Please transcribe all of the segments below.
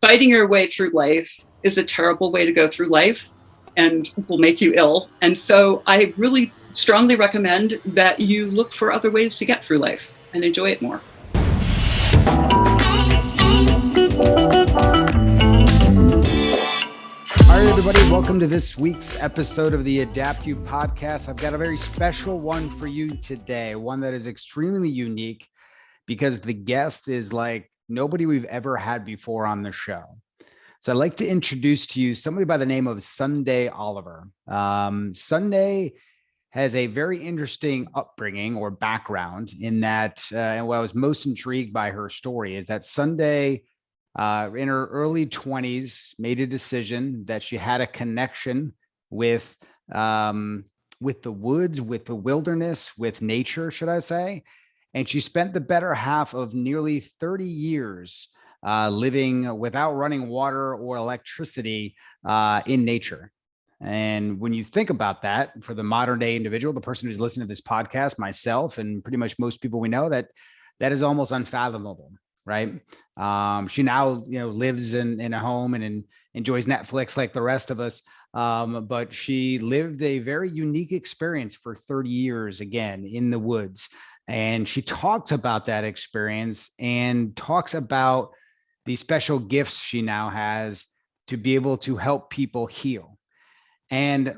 fighting your way through life is a terrible way to go through life and will make you ill. And so I really strongly recommend that you look for other ways to get through life and enjoy it more. All right, everybody, welcome to this week's episode of the Adapt You podcast. I've got a very special one for you today, one that is extremely unique because the guest is like nobody we've ever had before on the show. So I'd like to introduce to you somebody by the name of Sunday Oliver. Sunday has a very interesting upbringing or background in that, and what I was most intrigued by her story is that Sunday, in her early 20s, made a decision that she had a connection with the woods, with the wilderness, with nature, should I say. And she spent the better half of nearly 30 years living without running water or electricity in nature. And when you think about that, for the modern day individual, the person who's listening to this podcast, myself, and pretty much most people we know, that is almost unfathomable, right? She now, lives in a home and enjoys Netflix like the rest of us. But she lived a very unique experience for 30 years, again, in the woods. And she talks about that experience and talks about the special gifts she now has to be able to help people heal. And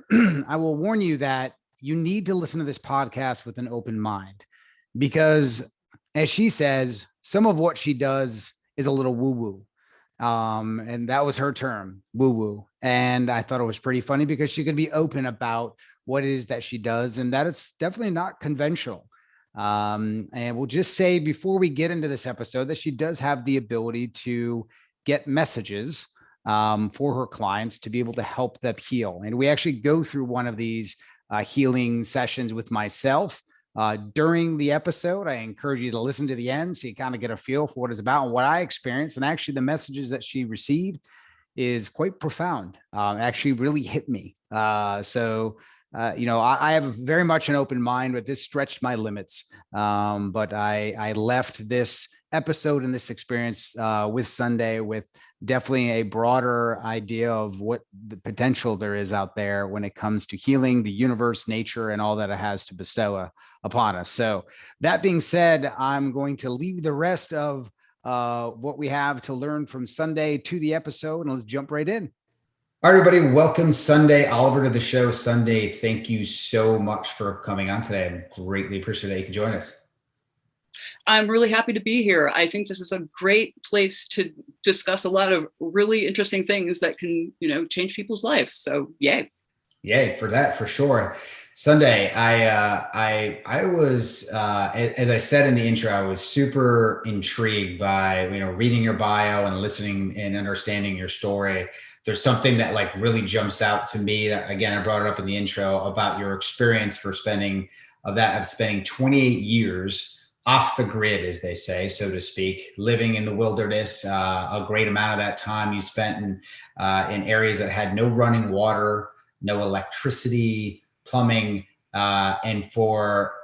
I will warn you that you need to listen to this podcast with an open mind, because as she says, some of what she does is a little woo-woo. And that was her term, woo-woo. And I thought it was pretty funny because she could be open about what it is that she does and that it's definitely not conventional. And we'll just say before we get into this episode that she does have the ability to get messages for her clients to be able to help them heal. And we actually go through one of these healing sessions with myself during the episode. I encourage you to listen to the end so you kind of get a feel for what it's about and what I experienced. And actually the messages that she received is quite profound. Actually really hit me. I have very much an open mind, but this stretched my limits. But I left this episode and this experience with Sunday with definitely a broader idea of what the potential there is out there when it comes to healing, the universe, nature, and all that it has to bestow upon us. So that being said, I'm going to leave the rest of what we have to learn from Sunday to the episode, and let's jump right in. All right, everybody, welcome Sunday Oliver to the show. Sunday, thank you so much for coming on today. I greatly appreciate that you can join us. I'm really happy to be here. I think this is a great place to discuss a lot of really interesting things that can, change people's lives. So yay. Yay for that, for sure. Sunday, I was, as I said in the intro, I was super intrigued by, reading your bio and listening and understanding your story. There's something that like really jumps out to me that, again, I brought it up in the intro about your experience for spending 28 years off the grid, as they say, so to speak, living in the wilderness. A great amount of that time you spent in areas that had no running water, no electricity, plumbing, and for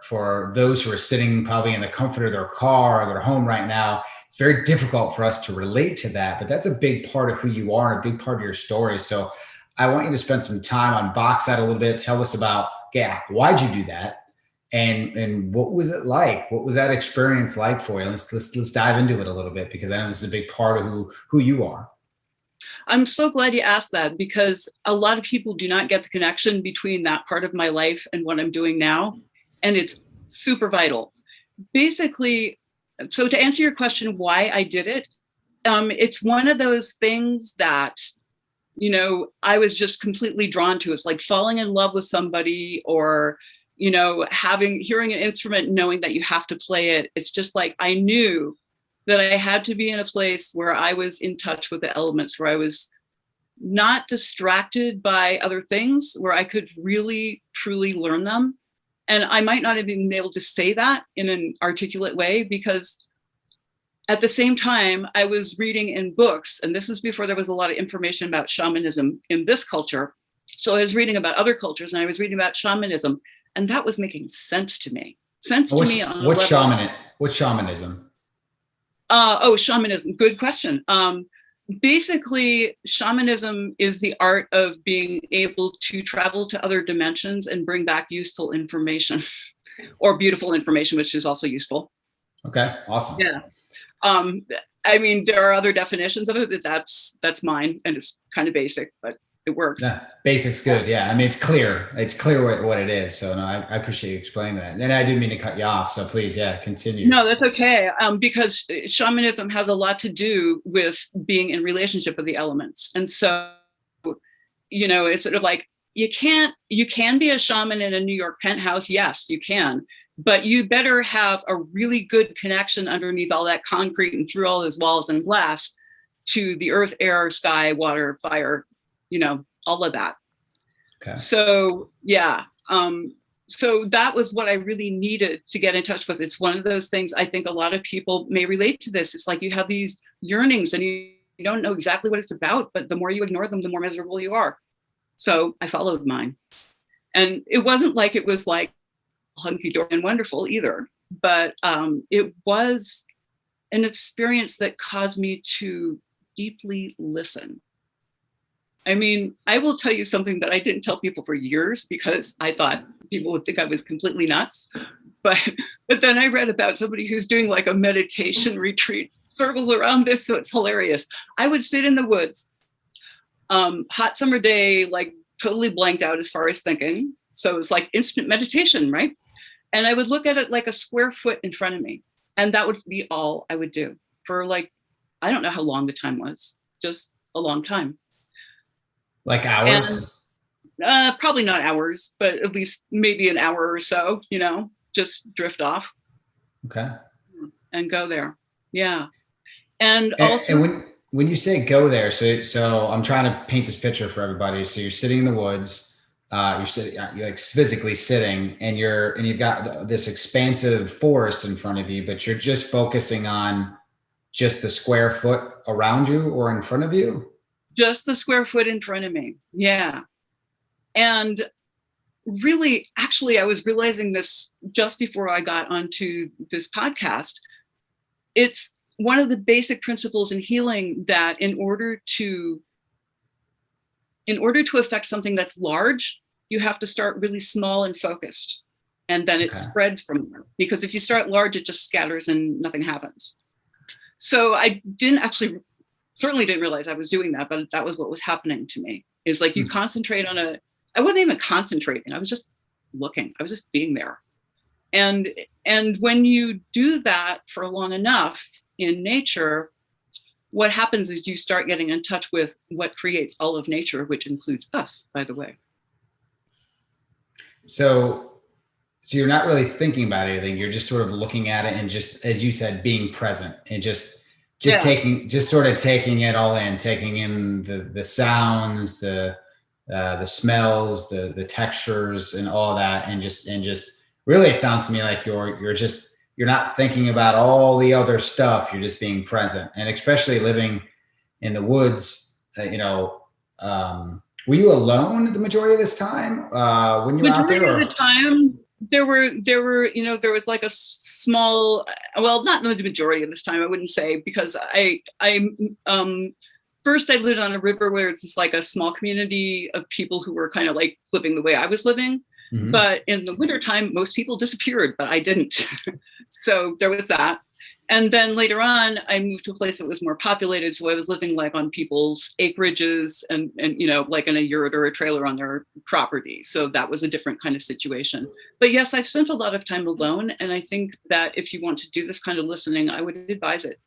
those who are sitting probably in the comfort of their car or their home right now, it's very difficult for us to relate to that. But that's a big part of who you are and a big part of your story. So I want you to spend some time, unbox that a little bit. Tell us about, why'd you do that? And what was it like? What was that experience like for you? Let's dive into it a little bit, because I know this is a big part of who you are. I'm so glad you asked that, because a lot of people do not get the connection between that part of my life and what I'm doing now. And it's super vital. Basically, so to answer your question, why I did it, it's one of those things that, I was just completely drawn to. It's like falling in love with somebody, or hearing an instrument, knowing that you have to play it. It's just like, I knew that I had to be in a place where I was in touch with the elements, where I was not distracted by other things, where I could really, truly learn them. And I might not have been able to say that in an articulate way, because at the same time, I was reading in books, and this is before there was a lot of information about shamanism in this culture. So I was reading about other cultures, and I was reading about shamanism. And that was making sense to me. What shamanism? Shamanism. Good question. Basically, shamanism is the art of being able to travel to other dimensions and bring back useful information or beautiful information, which is also useful. Okay, awesome. Yeah. Um, I mean, there are other definitions of it, but that's mine, and it's kind of basic, but it works. Yeah, basic's good. Yeah, I mean, it's clear. It's clear what it is. So no, I appreciate you explaining that. And I didn't mean to cut you off. So please, yeah, continue. No, that's okay. Because shamanism has a lot to do with being in relationship with the elements, and so it's sort of like you can be a shaman in a New York penthouse. Yes, you can, but you better have a really good connection underneath all that concrete and through all those walls and glass to the earth, air, sky, water, fire, all of that. Okay. So yeah. So that was what I really needed to get in touch with. It's one of those things I think a lot of people may relate to this. It's like you have these yearnings and you don't know exactly what it's about, but the more you ignore them, the more miserable you are. So I followed mine. And it wasn't like it was like hunky-dory and wonderful either, but it was an experience that caused me to deeply listen. I mean, I will tell you something that I didn't tell people for years because I thought people would think I was completely nuts. But then I read about somebody who's doing like a meditation retreat circles around this. So it's hilarious. I would sit in the woods, hot summer day, like totally blanked out as far as thinking. So it was like instant meditation, right? And I would look at it like a square foot in front of me. And that would be all I would do for like, I don't know how long the time was, just a long time. Like hours? And, probably not hours, but at least maybe an hour or so, just drift off. Okay. And go there. Yeah. And also. And when you say go there, so I'm trying to paint this picture for everybody. So you're sitting in the woods, you're like physically sitting and you've got this expansive forest in front of you, but you're just focusing on just the square foot around you or in front of you? Just the square foot in front of me. Yeah. And really, actually, I was realizing this just before I got onto this podcast. It's one of the basic principles in healing that in order to affect something that's large, you have to start really small and focused. And then it spreads from there. Because if you start large, it just scatters and nothing happens. So I certainly didn't realize I was doing that, but that was what was happening to me. Is like you concentrate on I wasn't even concentrating. I was just looking. I was just being there. And when you do that for long enough in nature, what happens is you start getting in touch with what creates all of nature, which includes us, by the way. So you're not really thinking about anything. You're just sort of looking at it and just, as you said, being present and just sort of taking it all in, taking in the sounds, the smells, the textures and all that. And just really, it sounds to me like you're not thinking about all the other stuff. You're just being present. And especially living in the woods, were you alone the majority of this time when you were out there? Majority of the time, there were, there was like a small, well, not the majority of this time, I wouldn't say, because first I lived on a river where it's just like a small community of people who were kind of like living the way I was living. Mm-hmm. But in the wintertime, most people disappeared, but I didn't. So there was that. And then later on, I moved to a place that was more populated. So I was living like on people's acreages and like in a yurt or a trailer on their property. So that was a different kind of situation. But yes, I've spent a lot of time alone. And I think that if you want to do this kind of listening, I would advise it.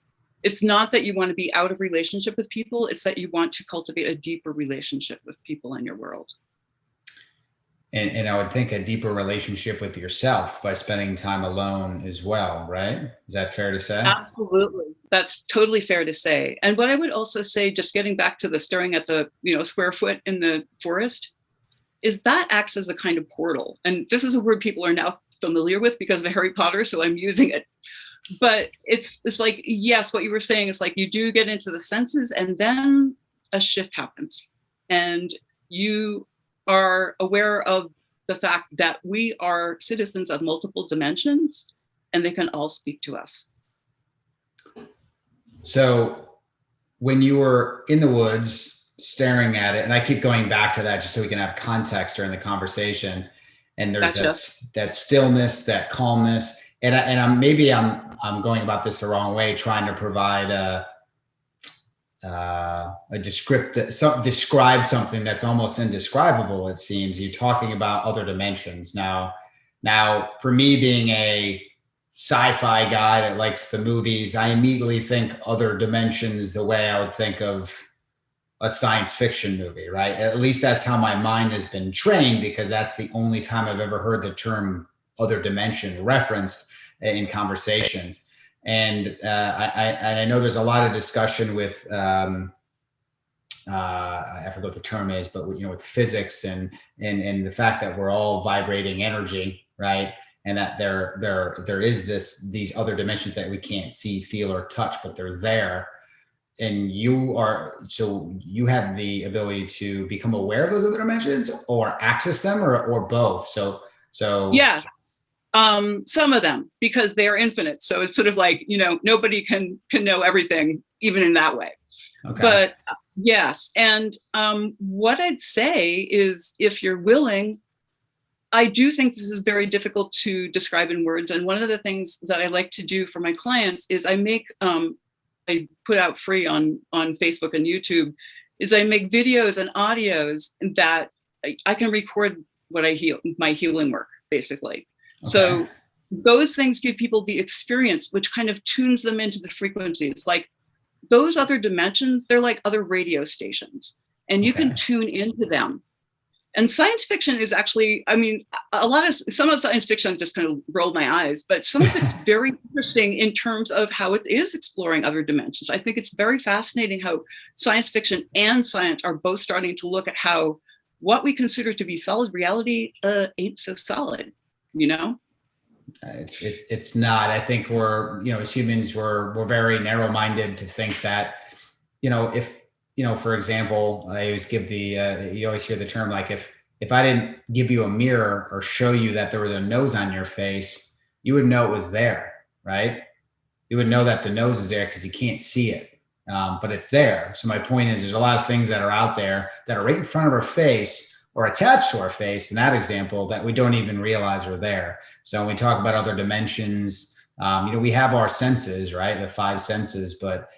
It's not that you want to be out of relationship with people. It's that you want to cultivate a deeper relationship with people in your world. And I would think a deeper relationship with yourself by spending time alone as well, right? Is that fair to say? Absolutely. That's totally fair to say. And what I would also say, just getting back to the staring at the square foot in the forest, is that acts as a kind of portal. And this is a word people are now familiar with because of Harry Potter, so I'm using it. But it's like, yes, what you were saying is like you do get into the senses and then a shift happens. And you are aware of the fact that we are citizens of multiple dimensions and they can all speak to us. So when you were in the woods staring at it, and I keep going back to that just so we can have context during the conversation, and there's Gotcha. that stillness, that calmness, and I'm going about this the wrong way, trying to provide describe something that's almost indescribable. It seems you're talking about other dimensions now for me, being a sci-fi guy that likes the movies, I immediately think other dimensions the way I would think of a science fiction movie, right? At least that's how my mind has been trained, because that's the only time I've ever heard the term other dimension referenced in conversations. And I know there's a lot of discussion with I forget what the term is, but with physics and the fact that we're all vibrating energy, right? And that there is these other dimensions that we can't see, feel, or touch, but they're there. And you have the ability to become aware of those other dimensions or access them, or both. So Yes. Some of them, because they are infinite. So it's sort of like, nobody can know everything, even in that way. okay. But yes. And what I'd say is, if you're willing, I do think this is very difficult to describe in words. And one of the things that I like to do for my clients is I put out free on Facebook and YouTube, is I make videos and audios that I can record my healing work, basically. Okay. So those things give people the experience, which kind of tunes them into the frequencies. Like those other dimensions, they're like other radio stations, and you can tune into them. And science fiction is actually, some of science fiction just kind of rolled my eyes, but some of it's very interesting in terms of how it is exploring other dimensions. I think it's very fascinating how science fiction and science are both starting to look at how what we consider to be solid reality ain't so solid, It's not. I think we're, as humans, we're very narrow-minded to think that, if, for example, I always give you always hear the term, like if I didn't give you a mirror or show you that there was a nose on your face, you would know it was there, right? You would know that the nose is there because you can't see it, but it's there. So my point is, there's a lot of things that are out there that are right in front of our face or attached to our face, in that example, that we don't even realize are there. So when we talk about other dimensions, we have our senses, right? The 5 senses, but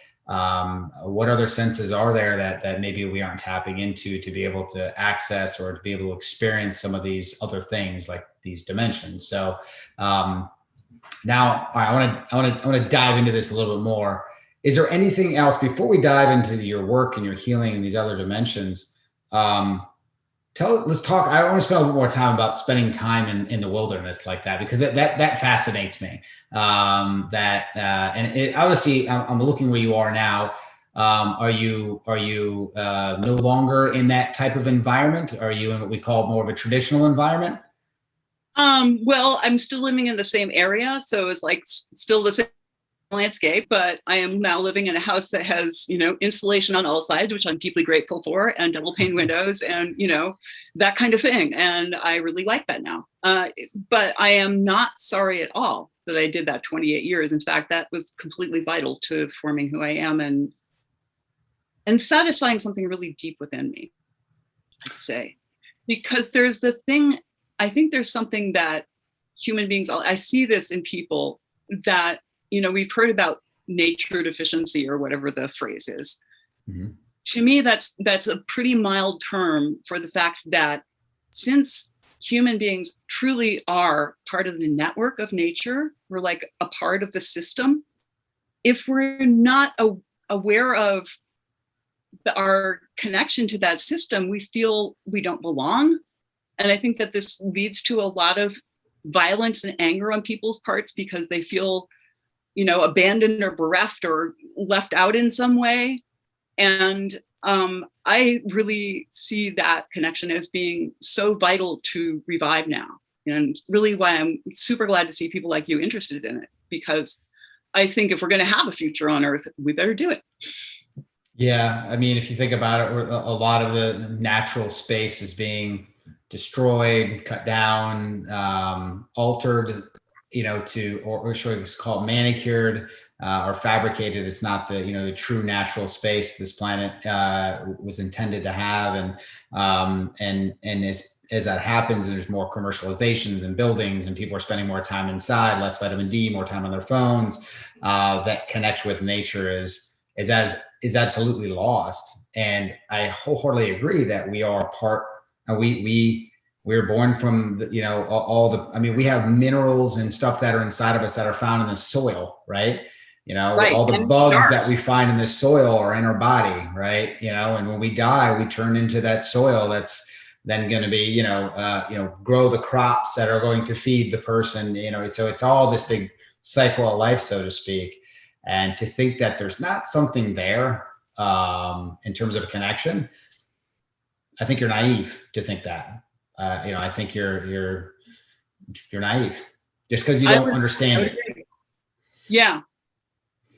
what other senses are there that maybe we aren't tapping into to be able to access or to be able to experience some of these other things, like these dimensions? So now I want to dive into this a little bit more. Is there anything else before we dive into your work and your healing and these other dimensions? Let's talk. I want to spend a little more time about spending time in the wilderness like that, because that fascinates me. And it obviously, I'm looking where you are now. Are you no longer in that type of environment? Are you in what we call more of a traditional environment? Well, I'm still living in the same area, so it's like still the same landscape, but I am now living in a house that has, insulation on all sides, which I'm deeply grateful for, and double pane windows, and, that kind of thing. And I really like that now. But I am not sorry at all that I did that 28 years. In fact, that was completely vital to forming who I am and satisfying something really deep within me, I'd say. Because there's the thing, I think there's something that human beings, I see this in people that, we've heard about nature deficiency or whatever the phrase is. Mm-hmm. To me, that's a pretty mild term for the fact that since human beings truly are part of the network of nature, we're like a part of the system. If we're not aware of our connection to that system, we feel we don't belong. And I think that this leads to a lot of violence and anger on people's parts because they feel abandoned or bereft or left out in some way. And I really see that connection as being so vital to revive now. And really why I'm super glad to see people like you interested in it, because I think if we're going to have a future on Earth, we better do it. Yeah. I mean, if you think about it, a lot of the natural space is being destroyed, cut down, altered, or should we call it manicured, or fabricated. It's not the, the true natural space this planet was intended to have. And as that happens, there's more commercializations and buildings, and people are spending more time inside, less vitamin D, more time on their phones. That connection with nature is absolutely lost. And I wholeheartedly agree that we are part. We're born from, we have minerals and stuff that are inside of us that are found in the soil, right? Right. All the And bugs sharks. that we find in the soil are in our body, right? And when we die, we turn into that soil that's then going to be, grow the crops that are going to feed the person, so it's all this big cycle of life, so to speak. And to think that there's not something there in terms of a connection, I think you're naive to think that. I think you're naive just because you don't understand it. Agree. Yeah.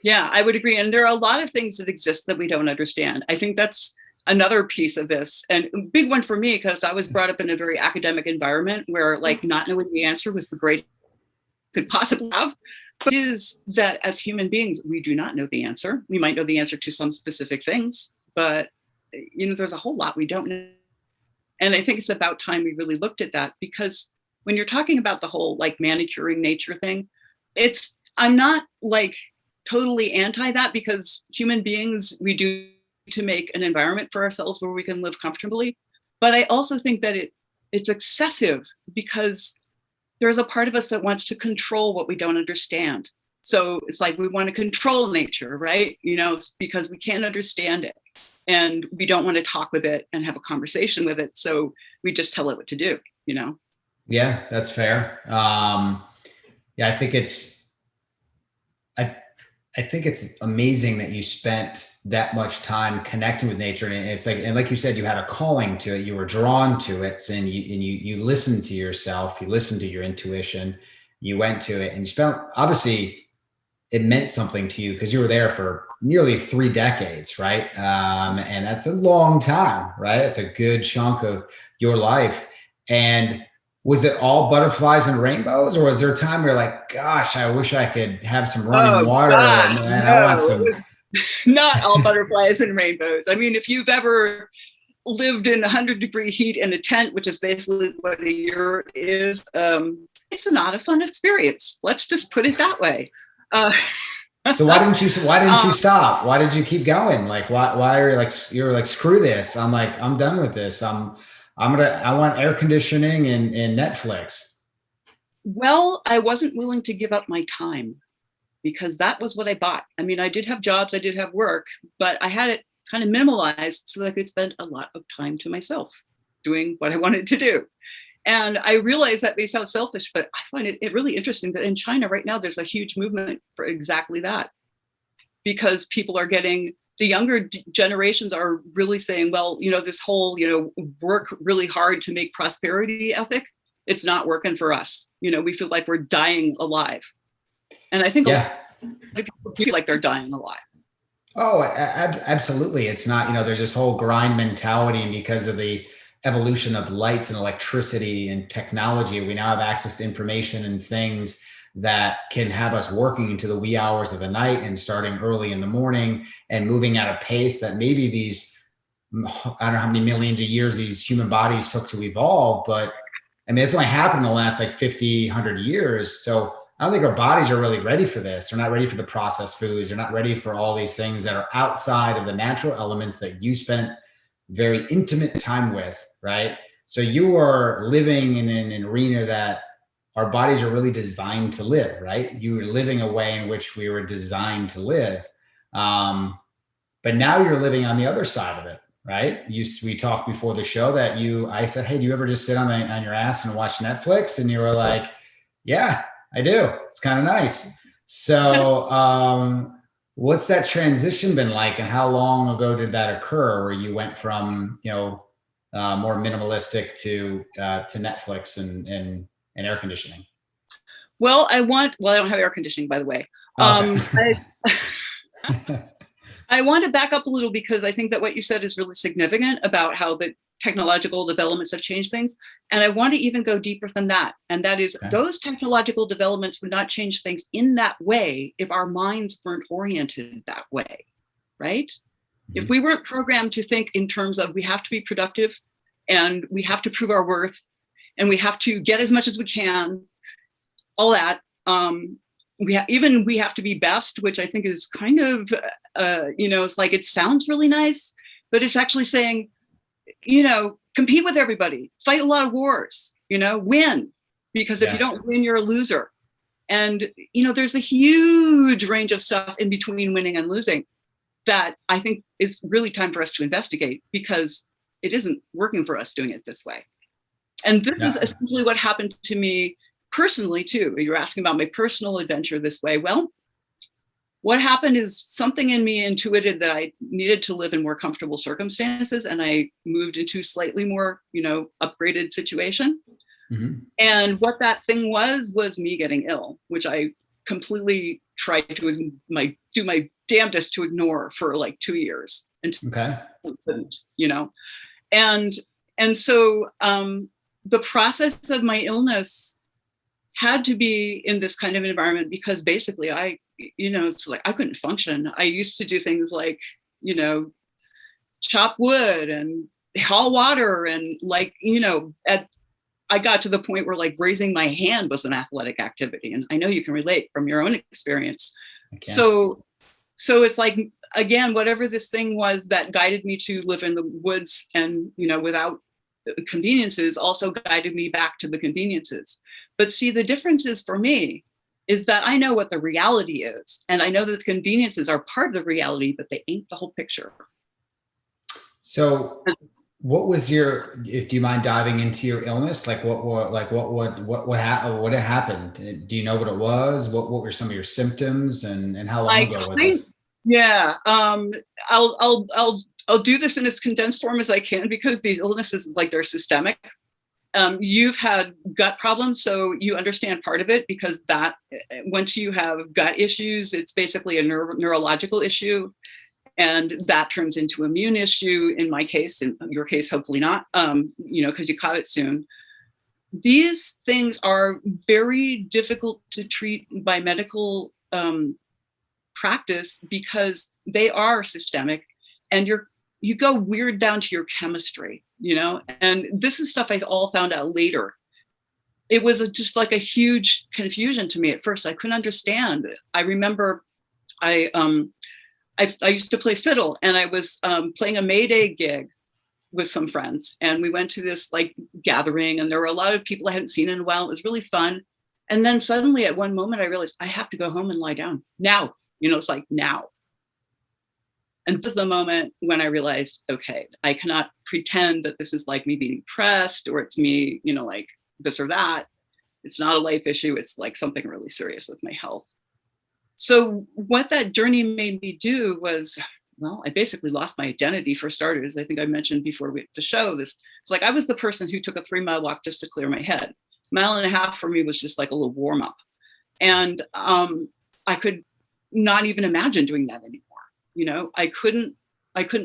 Yeah, I would agree. And there are a lot of things that exist that we don't understand. I think that's another piece of this, and a big one for me, because I was brought up in a very academic environment where like not knowing the answer was the greatest could possibly have. But is that as human beings, we do not know the answer. We might know the answer to some specific things, but there's a whole lot we don't know. And I think it's about time we really looked at that, because when you're talking about the whole like manicuring nature thing, I'm not like totally anti that, because human beings, we do to make an environment for ourselves where we can live comfortably. But I also think that it's excessive, because there's a part of us that wants to control what we don't understand. So it's like we want to control nature, right? Because we can't understand it, and we don't want to talk with it and have a conversation with it. So we just tell it what to do, Yeah, that's fair. I think I think it's amazing that you spent that much time connecting with nature. And it's like you said, you had a calling to it, you were drawn to it, and you listened to yourself, you listened to your intuition, you went to it, and obviously it meant something to you because you were there for nearly 3 decades, right? And that's a long time, right? It's a good chunk of your life. And was it all butterflies and rainbows, or was there a time where you're like, gosh, I wish I could have some running water, God, and no, I want some. It was not all butterflies and rainbows. I mean, if you've ever lived in 100-degree heat in a tent, which is basically what a yurt is, it's not a fun experience. Let's just put it that way. So why didn't you stop? Why did you keep going? Like, why are you were like, screw this. I'm done with this. I want air conditioning and Netflix. Well, I wasn't willing to give up my time, because that was what I bought. I mean, I did have jobs, I did have work, but I had it kind of minimalized so that I could spend a lot of time to myself doing what I wanted to do. And I realize that may sound selfish, but I find it really interesting that in China right now, there's a huge movement for exactly that, because people are the younger generations are really saying, well, this whole, work really hard to make prosperity ethic, it's not working for us. We feel like we're dying alive. And I think a lot of people feel like they're dying alive. Oh, absolutely. It's not, there's this whole grind mentality, and because of the evolution of lights and electricity and technology, we now have access to information and things that can have us working into the wee hours of the night and starting early in the morning and moving at a pace that maybe I don't know how many millions of years these human bodies took to evolve, but I mean, it's only happened in the last like 50, 100 years. So I don't think our bodies are really ready for this. They're not ready for the processed foods. They're not ready for all these things that are outside of the natural elements that you spent very intimate time with, right? So you are living in an arena that our bodies are really designed to live, right? You were living a way in which we were designed to live. But now you're living on the other side of it, right? We talked before the show that I said, hey, do you ever just sit on your ass and watch Netflix? And you were like, yeah, I do. It's kind of nice. So what's that transition been like, and how long ago did that occur where you went from, more minimalistic to Netflix and air conditioning? Well, I don't have air conditioning, by the way. Okay. I want to back up a little, because I think that what you said is really significant about how that technological developments have changed things. And I want to even go deeper than that. And that is, those technological developments would not change things in that way if our minds weren't oriented that way, right? Mm-hmm. If we weren't programmed to think in terms of we have to be productive and we have to prove our worth and we have to get as much as we can, all that, we have to be best, which I think is kind of, it's like, it sounds really nice, but it's actually saying, compete with everybody, fight a lot of wars, win, because if you don't win, you're a loser. And, there's a huge range of stuff in between winning and losing that I think is really time for us to investigate, because it isn't working for us doing it this way. And this is essentially what happened to me personally too. You're asking about my personal adventure this way. Well, what happened is something in me intuited that I needed to live in more comfortable circumstances, and I moved into slightly more, upgraded situation. Mm-hmm. And what that thing was me getting ill, which I completely tried to do my damnedest to ignore for like 2 years until I couldn't, and so the process of my illness had to be in this kind of environment, because basically it's like I couldn't function. I used to do things like, chop wood and haul water, and I got to the point where like raising my hand was an athletic activity. And I know you can relate from your own experience. So it's like, again, whatever this thing was that guided me to live in the woods and, without conveniences, also guided me back to the conveniences. But see, the difference is for me is that I know what the reality is. And I know that the conveniences are part of the reality, but they ain't the whole picture. So what was do you mind diving into your illness? Like what happened? Do you know what it was? What were some of your symptoms, and how long ago was this? Yeah. I'll do this in as condensed form as I can, because these illnesses, like, they're systemic. You've had gut problems, so you understand part of it, because that once you have gut issues, it's basically a neurological issue, and that turns into immune issue. In my case, in your case, hopefully not, because you caught it soon. These things are very difficult to treat by medical practice, because they are systemic, and you go weird down to your chemistry, and this is stuff I all found out later. It was just like a huge confusion to me at first. I couldn't understand it. I remember I used to play fiddle, and I was playing a May Day gig with some friends, and we went to this like gathering, and there were a lot of people I hadn't seen in a while. It was really fun. And then suddenly at one moment I realized I have to go home and lie down now. It's like now. And this was the moment when I realized, okay, I cannot pretend that this is like me being depressed, or it's me, like this or that. It's not a life issue. It's like something really serious with my health. So what that journey made me do was, I basically lost my identity, for starters. I think I mentioned before the show this. It's like I was the person who took a 3-mile walk just to clear my head. 1.5 miles for me was just like a little warm up. And I could not even imagine doing that anymore. I couldn't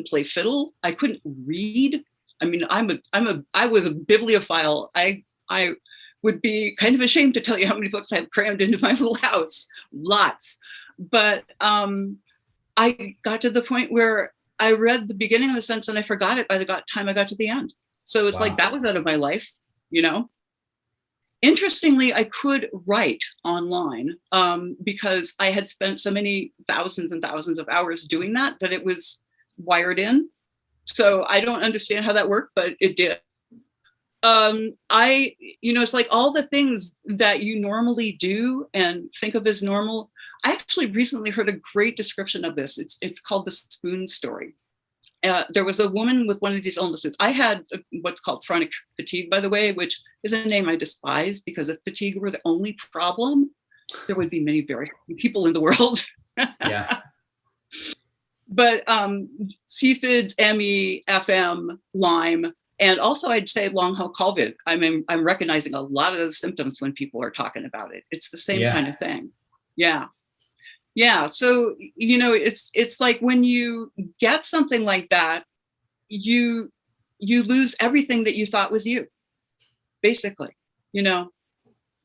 play fiddle. I couldn't read. I mean, I was a bibliophile. I would be kind of ashamed to tell you how many books I have crammed into my little house. Lots. But I got to the point where I read the beginning of a sentence and I forgot it by the time I got to the end. So it's like that was out of my life, Interestingly, I could write online because I had spent so many thousands and thousands of hours doing that it was wired in. So I don't understand how that worked, but it did. It's like all the things that you normally do and think of as normal. I actually recently heard a great description of this. It's called the spoon story. There was a woman with one of these illnesses. I had what's called chronic fatigue, by the way, which is a name I despise, because if fatigue were the only problem, there would be many very happy people in the world. Yeah. But CFIDS, ME, FM, Lyme, and also I'd say long haul COVID. I'm recognizing a lot of those symptoms when people are talking about it. It's the same kind of thing. Yeah. Yeah. So, it's like when you get something like that, you you lose everything that you thought was you, basically.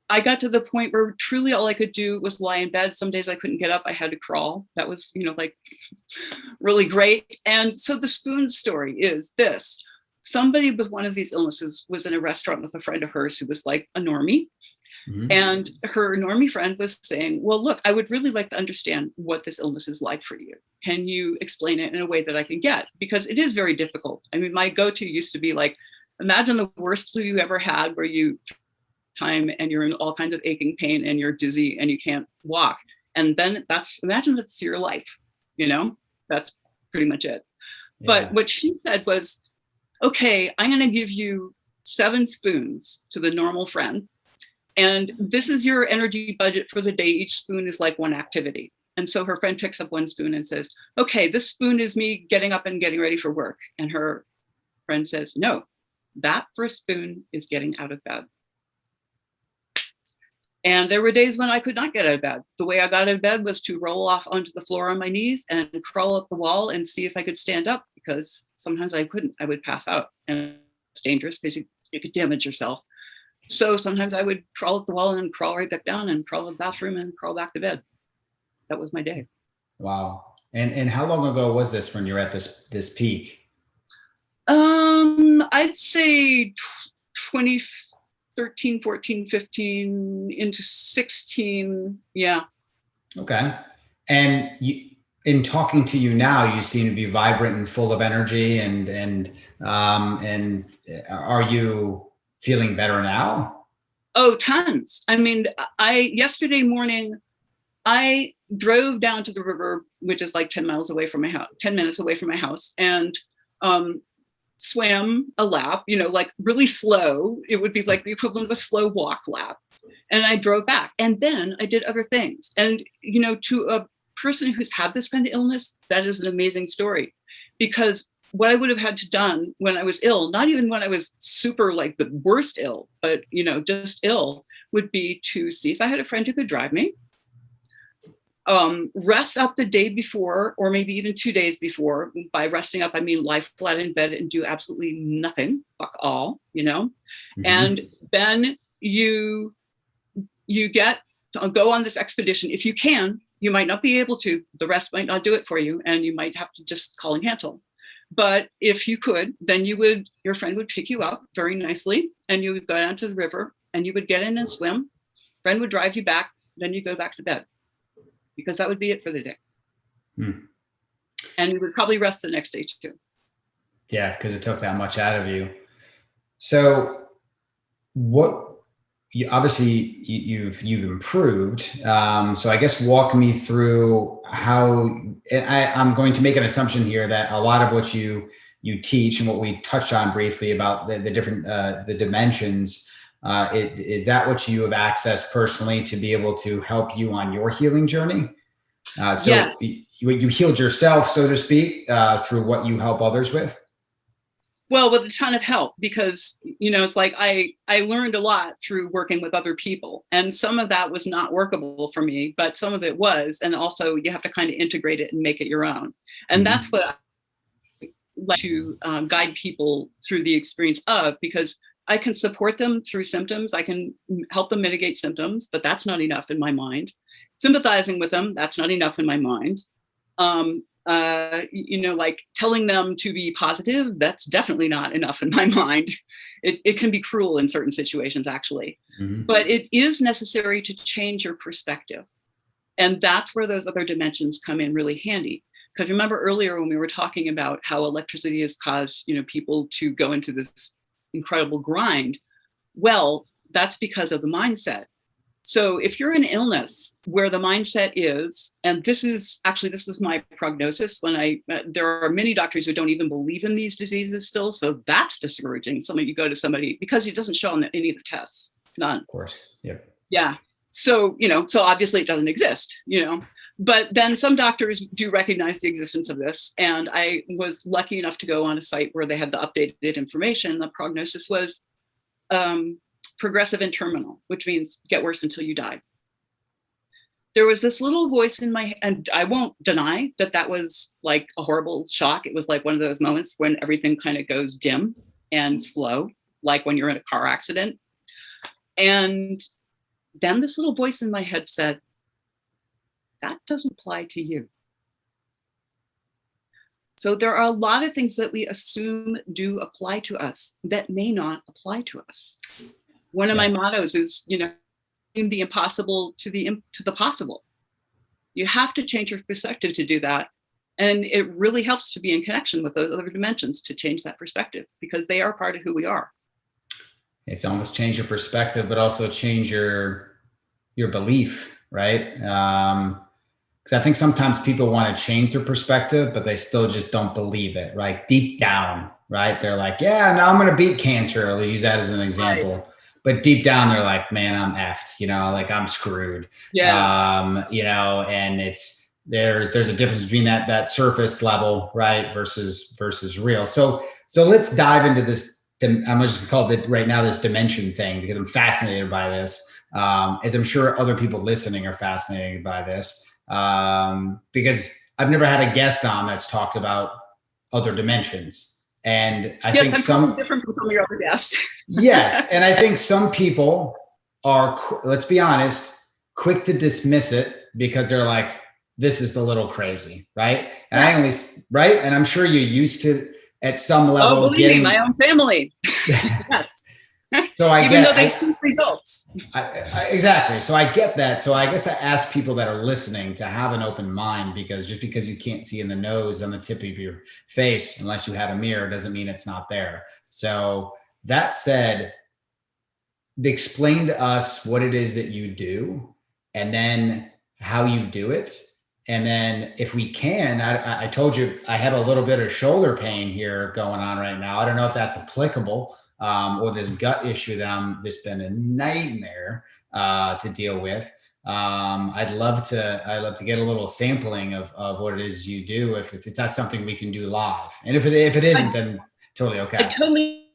I got to the point where truly all I could do was lie in bed. Some days I couldn't get up. I had to crawl. That was, like really great. And so the spoon story is this. Somebody with one of these illnesses was in a restaurant with a friend of hers who was like a normie. Mm-hmm. And her normie friend was saying, well, look, I would really like to understand what this illness is like for you. Can you explain it in a way that I can get? Because it is very difficult. I mean, my go-to used to be like, imagine the worst flu you ever had where you time and you're in all kinds of aching pain and you're dizzy and you can't walk. And then imagine that's your life, that's pretty much it. Yeah. But what she said was, okay, I'm going to give you 7 spoons to the normal friend. And this is your energy budget for the day. Each spoon is like one activity. And so her friend picks up one spoon and says, okay, this spoon is me getting up and getting ready for work. And her friend says, no, that first spoon is getting out of bed. And there were days when I could not get out of bed. The way I got out of bed was to roll off onto the floor on my knees and crawl up the wall and see if I could stand up, because sometimes I couldn't. I would pass out, and it's dangerous because you could damage yourself. So sometimes I would crawl up the wall and then crawl right back down and crawl to the bathroom and crawl back to bed. That was my day. Wow. And how long ago was this when you're at this peak? I'd say 2013, 14, 15 into 16. Yeah. Okay. And in talking to you now, you seem to be vibrant and full of energy and are you feeling better now? Oh, tons. I mean, yesterday morning, I drove down to the river, which is like 10 minutes away from my house, and swam a lap, like really slow. It would be like the equivalent of a slow walk lap. And I drove back, and then I did other things. And, to a person who's had this kind of illness, that is an amazing story, because what I would have had to done when I was ill, not even when I was super like the worst ill, but, just ill, would be to see if I had a friend who could drive me, rest up the day before, or maybe even 2 days before. By resting up, I mean lie flat in bed and do absolutely nothing, fuck all, Mm-hmm. And then you get to go on this expedition. If you can, you might not be able to, the rest might not do it for you, and you might have to just call and cancel. But if you could, then your friend would pick you up very nicely, and you would go down to the river and you would get in and swim. Friend would drive you back, then you go back to bed, because that would be it for the day. And you would probably rest the next day too. Yeah, because it took that much out of you. So obviously you've improved. So I guess walk me through how, I'm going to make an assumption here that a lot of what you teach and what we touched on briefly about the different, the dimensions, is that what you have access personally to be able to help you on your healing journey? So you healed yourself, so to speak, through what you help others with? Well, with a ton of help, because, it's like I learned a lot through working with other people, and some of that was not workable for me, but some of it was. And also you have to kind of integrate it and make it your own. And mm-hmm. That's what I like to guide people through the experience of, because I can support them through symptoms. I can help them mitigate symptoms, but that's not enough in my mind. Sympathizing with them, that's not enough in my mind. Like telling them to be positive, that's definitely not enough in my mind. It can be cruel in certain situations, actually. Mm-hmm. But it is necessary to change your perspective. And that's where those other dimensions come in really handy. Because remember earlier when we were talking about how electricity has caused, people to go into this incredible grind. Well, that's because of the mindset. So if you're in illness where the mindset is, and this is my prognosis when there are many doctors who don't even believe in these diseases still. So that's discouraging. You go to somebody because it doesn't show on any of the tests. None. Of course. Yep. Yeah. So, so obviously it doesn't exist, but then some doctors do recognize the existence of this. And I was lucky enough to go on a site where they had the updated information. The prognosis was, progressive and terminal, which means get worse until you die. there was this little voice in my, and I won't deny that that was like a horrible shock. It was like one of those moments when everything kind of goes dim and slow, like when you're in a car accident. And then this little voice in my head said, that doesn't apply to you. So there are a lot of things that we assume do apply to us that may not apply to us. One of my mottos is, the impossible to the possible. You have to change your perspective to do that. And it really helps to be in connection with those other dimensions to change that perspective, because they are part of who we are. It's almost change your perspective, but also change your belief, right? Because I think sometimes people want to change their perspective, but they still just don't believe it, right? Deep down, right? They're like, yeah, no, I'm going to beat cancer. I'll use that as an example. Right. But deep down, they're like, man, I'm effed, like I'm screwed. Yeah. And there's a difference between that surface level, right? Versus real. So let's dive into this. I'm just gonna call it right now, this dimension thing, because I'm fascinated by this. As I'm sure other people listening are fascinated by this. Because I've never had a guest on that's talked about other dimensions. And I think I'm totally different from some of your other guests. Yes. And I think some people are, let's be honest, quick to dismiss it because they're like, this is a little crazy. Right. And right. And I'm sure you're used to at some level getting my own family. Yes. So even though they see results. Exactly. So I get that. So I guess I ask people that are listening to have an open mind, because just because you can't see in the nose on the tip of your face, unless you had a mirror, doesn't mean it's not there. So that said, explain to us what it is that you do and then how you do it. And then if we can, I told you I have a little bit of shoulder pain here going on right now. I don't know if that's applicable. Or this gut issue that's been a nightmare to deal with. I'd love to get a little sampling of what it is you do, if it's not something we can do live. And if it isn't, then totally okay. I totally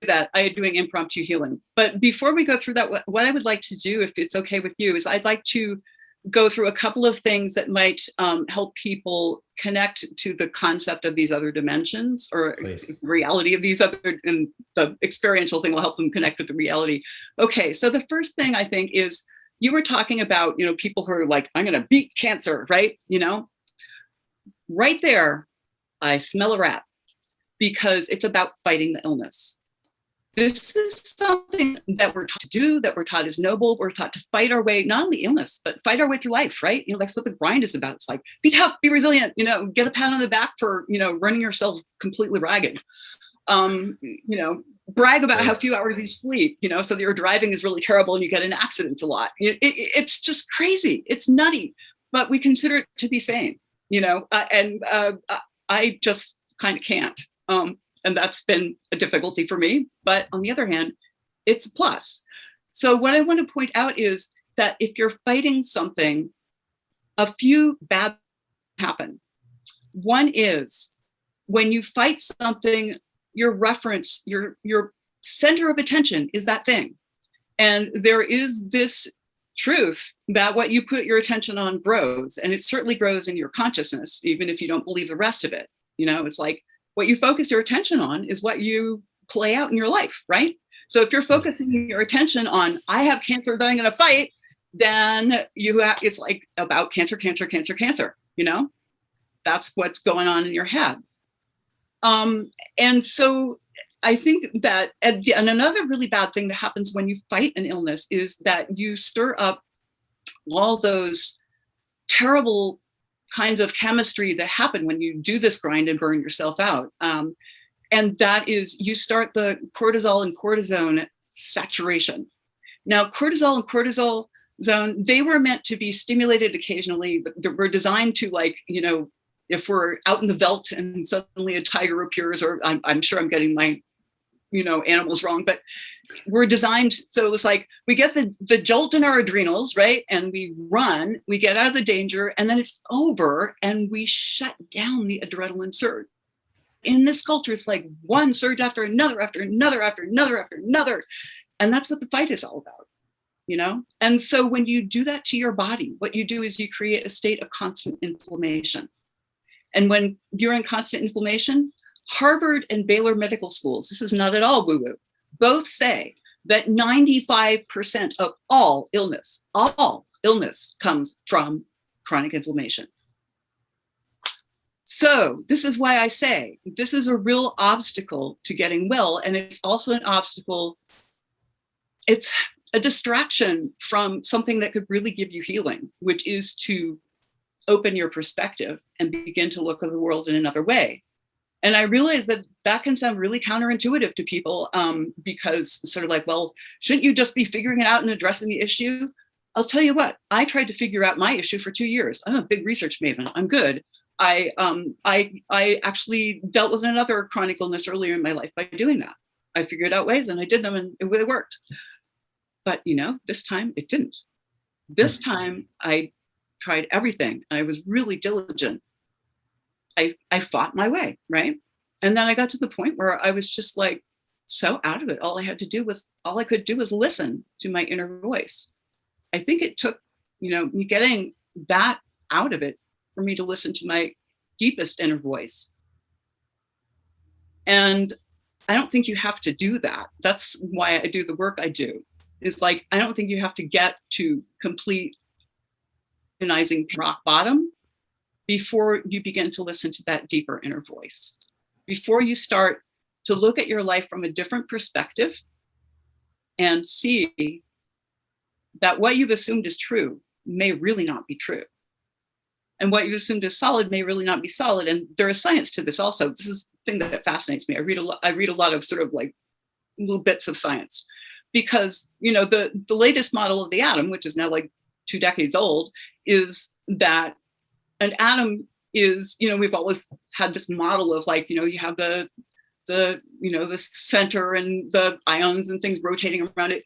do that. I am doing impromptu healing. But before we go through that, what I would like to do, if it's okay with you, is I'd like to go through a couple of things that might help people connect to the concept of these other dimensions, or reality of these other, and the experiential thing will help them connect with the reality. Okay, so the first thing I think is, you were talking about, people who are like, I'm going to beat cancer, right? Right there, I smell a rat, because it's about fighting the illness. This is something that we're taught to do, that we're taught is noble. We're taught to fight our way, not only illness, but fight our way through life, right? That's what the grind is about. It's like, be tough, be resilient, get a pat on the back for, running yourself completely ragged. Brag about how few hours you sleep, so that your driving is really terrible and you get in accidents a lot. It's just crazy. It's nutty, but we consider it to be sane, and I just kind of can't. And that's been a difficulty for me. But on the other hand, it's a plus. So what I want to point out is that if you're fighting something, a few bad things happen. One is, when you fight something, your reference, your center of attention is that thing. And there is this truth that what you put your attention on grows. And it certainly grows in your consciousness, even if you don't believe the rest of it. It's like, what you focus your attention on is what you play out in your life, right? So if you're focusing your attention on, I have cancer that I'm going to fight, then it's like about cancer. That's what's going on in your head. And so I think that, and another really bad thing that happens when you fight an illness is that you stir up all those terrible kinds of chemistry that happen when you do this grind and burn yourself out. And that is, you start the cortisol and cortisone saturation. Now, cortisol and cortisol zone, they were meant to be stimulated occasionally, but they were designed to, like, if we're out in the veldt and suddenly a tiger appears, or I'm sure I'm getting my, animals wrong, but we're designed. So it's like, we get the jolt in our adrenals, right? And we run, we get out of the danger, and then it's over and we shut down the adrenaline surge. In this culture, it's like one surge after another, after another, after another, after another. And that's what the fight is all about. And so when you do that to your body, what you do is you create a state of constant inflammation. And when you're in constant inflammation, Harvard and Baylor medical schools, this is not at all woo-woo, both say that 95% of all illness comes from chronic inflammation. So this is why I say this is a real obstacle to getting well. And it's also an obstacle. It's a distraction from something that could really give you healing, which is to open your perspective and begin to look at the world in another way. And I realize that that can sound really counterintuitive to people because sort of like, well, shouldn't you just be figuring it out and addressing the issue? I'll tell you what, I tried to figure out my issue for 2 years. I'm a big research maven. I'm good. I actually dealt with another chronic illness earlier in my life by doing that. I figured out ways and I did them and it worked. But this time it didn't. This time I tried everything. I was really diligent. I fought my way, right? And then I got to the point where I was just like so out of it. All I could do was listen to my inner voice. I think it took, me getting that out of it for me to listen to my deepest inner voice. And I don't think you have to do that. That's why I do the work I do. It's like, I don't think you have to get to complete recognizing rock bottom before you begin to listen to that deeper inner voice. Before you start to look at your life from a different perspective and see that what you've assumed is true may really not be true. And what you assumed is solid may really not be solid. And there is science to this also. This is the thing that fascinates me. I read a lot of sort of like little bits of science because, the latest model of the atom, which is now like 2 decades old, is that an atom is, we've always had this model of like, you have the center and the ions and things rotating around it.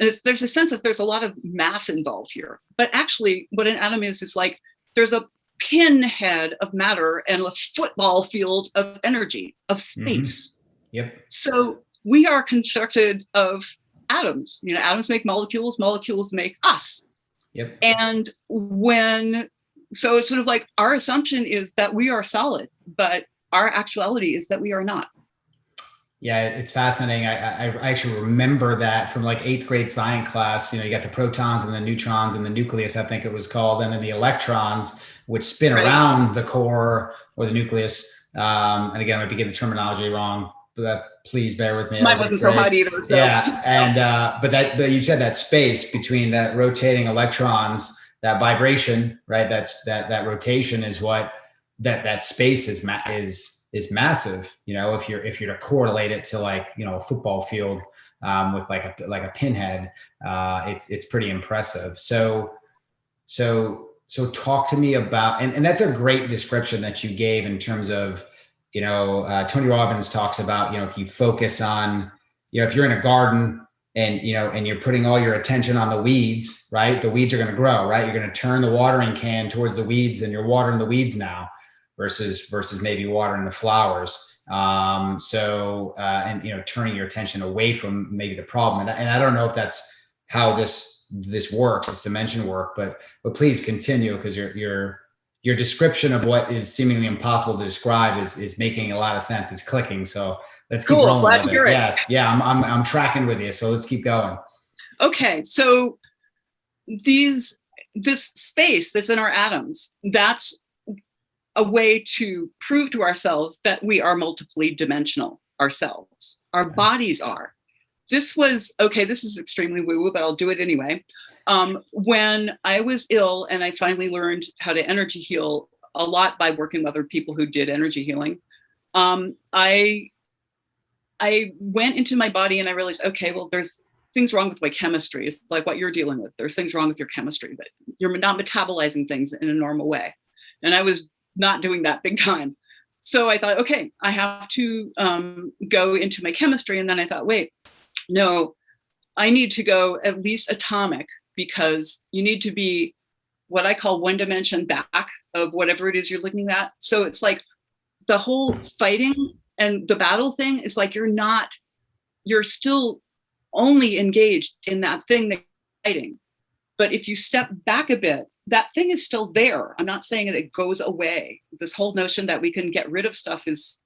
And there's a sense that there's a lot of mass involved here. But actually what an atom is like, there's a pinhead of matter and a football field of energy, of space. Mm-hmm. Yep. So we are constructed of atoms. Atoms make molecules, molecules make us. Yep. And so it's sort of like our assumption is that we are solid, but our actuality is that we are not. Yeah, it's fascinating. I actually remember that from like 8th grade science class. You got the protons and the neutrons and the nucleus, I think it was called, and then the electrons, which spin around the core or the nucleus. And again, I might be getting the terminology wrong, but please bear with me. Mine wasn't so hot either. So. Yeah, and but you said that space between that rotating electrons, that vibration, right? That rotation is what that space is massive. If you're to correlate it to like a football field with like a pinhead, it's pretty impressive. So talk to me about, and that's a great description that you gave in terms of Tony Robbins talks about if you focus on if you're in a garden and you're putting all your attention on the weeds, right? The weeds are going to grow, right? You're going to turn the watering can towards the weeds and you're watering the weeds now versus maybe watering the flowers. And turning your attention away from maybe the problem. And I don't know if that's how this works, this dimension work, but please continue, because your description of what is seemingly impossible to describe is making a lot of sense. It's clicking. So let's keep rolling. Glad to hear it. Yes. Yeah. I'm tracking with you. So let's keep going. Okay. So this space that's in our atoms, that's a way to prove to ourselves that we are multiply dimensional ourselves. Our bodies are. This is extremely woo-woo, but I'll do it anyway. When I was ill and I finally learned how to energy heal a lot by working with other people who did energy healing, I went into my body and I realized, okay, well, there's things wrong with my chemistry. It's like what you're dealing with. There's things wrong with your chemistry, but you're not metabolizing things in a normal way. And I was not doing that big time. So I thought, okay, I have to go into my chemistry. And then I thought, wait, no, I need to go at least atomic, because you need to be what I call one dimension back of whatever it is you're looking at. So it's like the whole fighting and the battle thing is like you're still only engaged in that thing that exciting. But if you step back a bit, that thing is still there. I'm not saying that it goes away. This whole notion that we can get rid of stuff is,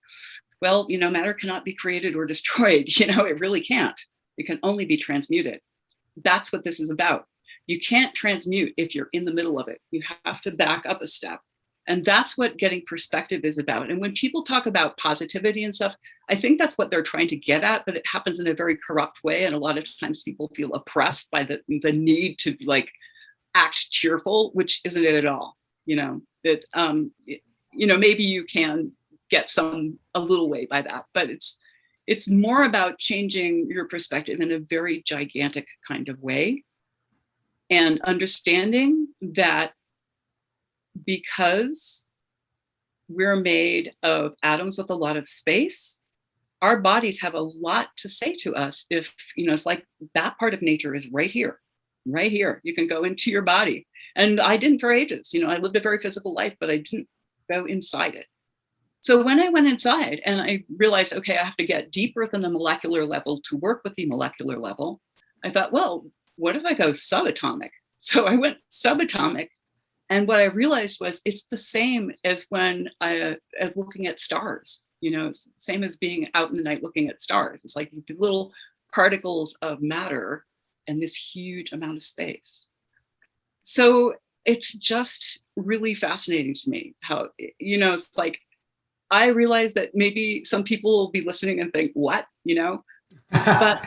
well, matter cannot be created or destroyed. It really can't. It can only be transmuted. That's what this is about. You can't transmute if you're in the middle of it. You have to back up a step. And that's what getting perspective is about. And when people talk about positivity and stuff, I think that's what they're trying to get at, but it happens in a very corrupt way. And a lot of times people feel oppressed by the need to act cheerful, which isn't it at all. Maybe you can get a little way by that, but it's more about changing your perspective in a very gigantic kind of way and understanding that because we're made of atoms with a lot of space, our bodies have a lot to say to us. If, it's like that part of nature is right here. You can go into your body. And I didn't for ages. I lived a very physical life, but I didn't go inside it. So when I went inside and I realized, okay, I have to get deeper than the molecular level to work with the molecular level, I thought, well, what if I go subatomic? So I went subatomic. And what I realized was it's the same as when I was looking at stars. It's the same as being out in the night looking at stars. It's like these little particles of matter and this huge amount of space. So it's just really fascinating to me how, it's like, I realize that maybe some people will be listening and think, what, but.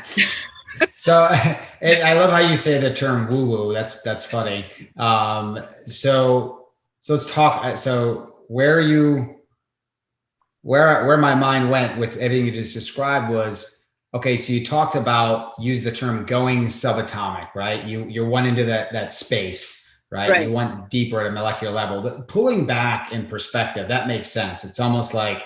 So I love how you say the term woo woo. That's funny. So let's talk. So where my mind went with everything you just described was, okay, so you talked about, use the term going subatomic, right? You're one into that space, right? You went deeper at a molecular level. Pulling back in perspective, that makes sense. It's almost like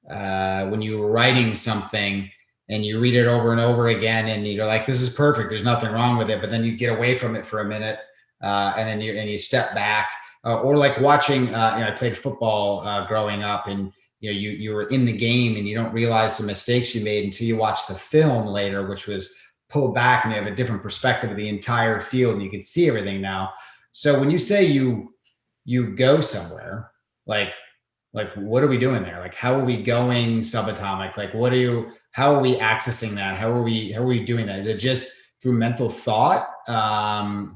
when you were writing something and you read it over and over again and you're like, this is perfect, there's nothing wrong with it. But then you get away from it for a minute and then you step back. Or like watching, I played football growing up, and you were in the game and you don't realize the mistakes you made until you watch the film later, which was pulled back and you have a different perspective of the entire field and you can see everything now. So when you say you go somewhere, like what are we doing there? Like, how are we going subatomic? Like, how are we accessing that? How are we doing that? Is it just through mental thought,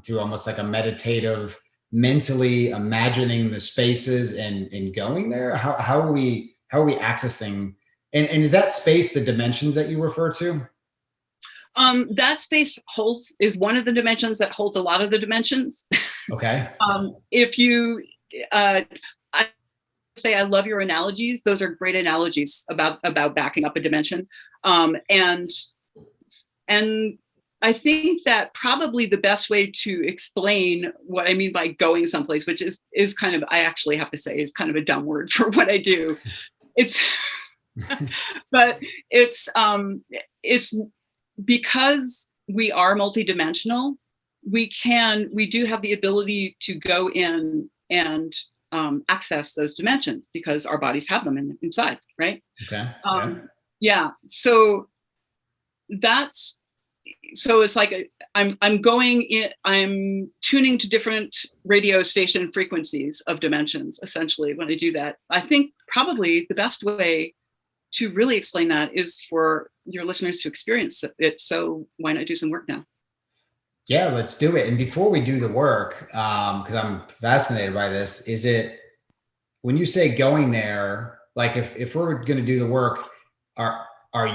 through almost like a meditative, mentally imagining the spaces and going there? How are we accessing? And is that space the dimensions that you refer to? That space is one of the dimensions that holds a lot of the dimensions. Okay. If you, I say I love your analogies. Those are great analogies about backing up a dimension. And I think that probably the best way to explain what I mean by going someplace, which is kind of, I actually have to say, is kind of a dumb word for what I do. But it's because we are multidimensional, we do have the ability to go in and access those dimensions because our bodies have them inside, right? Okay. Yeah. So it's like I'm going in, I'm tuning to different radio station frequencies of dimensions, essentially, when I do that. I think probably the best way to really explain that is for your listeners to experience it. So why not do some work now? Yeah, let's do it. And before we do the work, because I'm fascinated by this, is it, when you say going there, like if we're going to do the work, are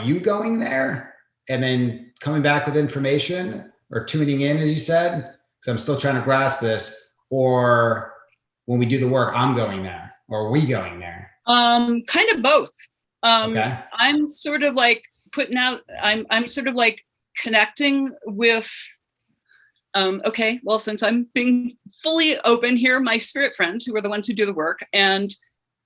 you going there and then coming back with information or tuning in, as you said? Because I'm still trying to grasp this. Or when we do the work, I'm going there, or are we going there? Kind of both. Okay. I'm sort of like putting out, I'm sort of like connecting with, okay, well, since I'm being fully open here, my spirit friends who are the ones who do the work, and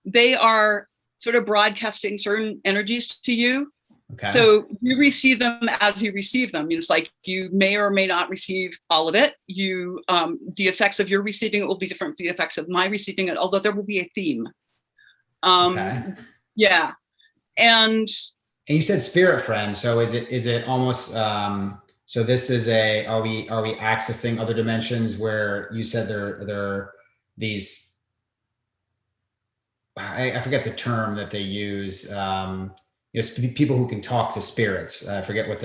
they are sort of broadcasting certain energies to you. Okay. So you receive them as you receive them. It's like you may or may not receive all of it. The effects of your receiving it will be different from the effects of my receiving it, although there will be a theme. Okay. Yeah. And you said spirit friend. So is it almost So this is are we accessing other dimensions where you said there these, I forget the term that they use, people who can talk to spirits. I forget what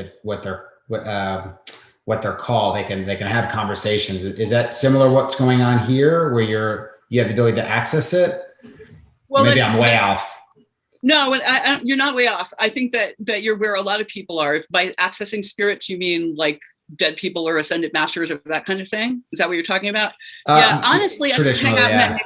they're called. They can have conversations. Is that similar what's going on here, where you have the ability to access it? Well, maybe I'm way off. No, you're not way off. I think that you're where a lot of people are. If by accessing spirits, you mean like dead people or ascended masters or that kind of thing. Is that what you're talking about? Yeah, honestly, I don't hang out in that.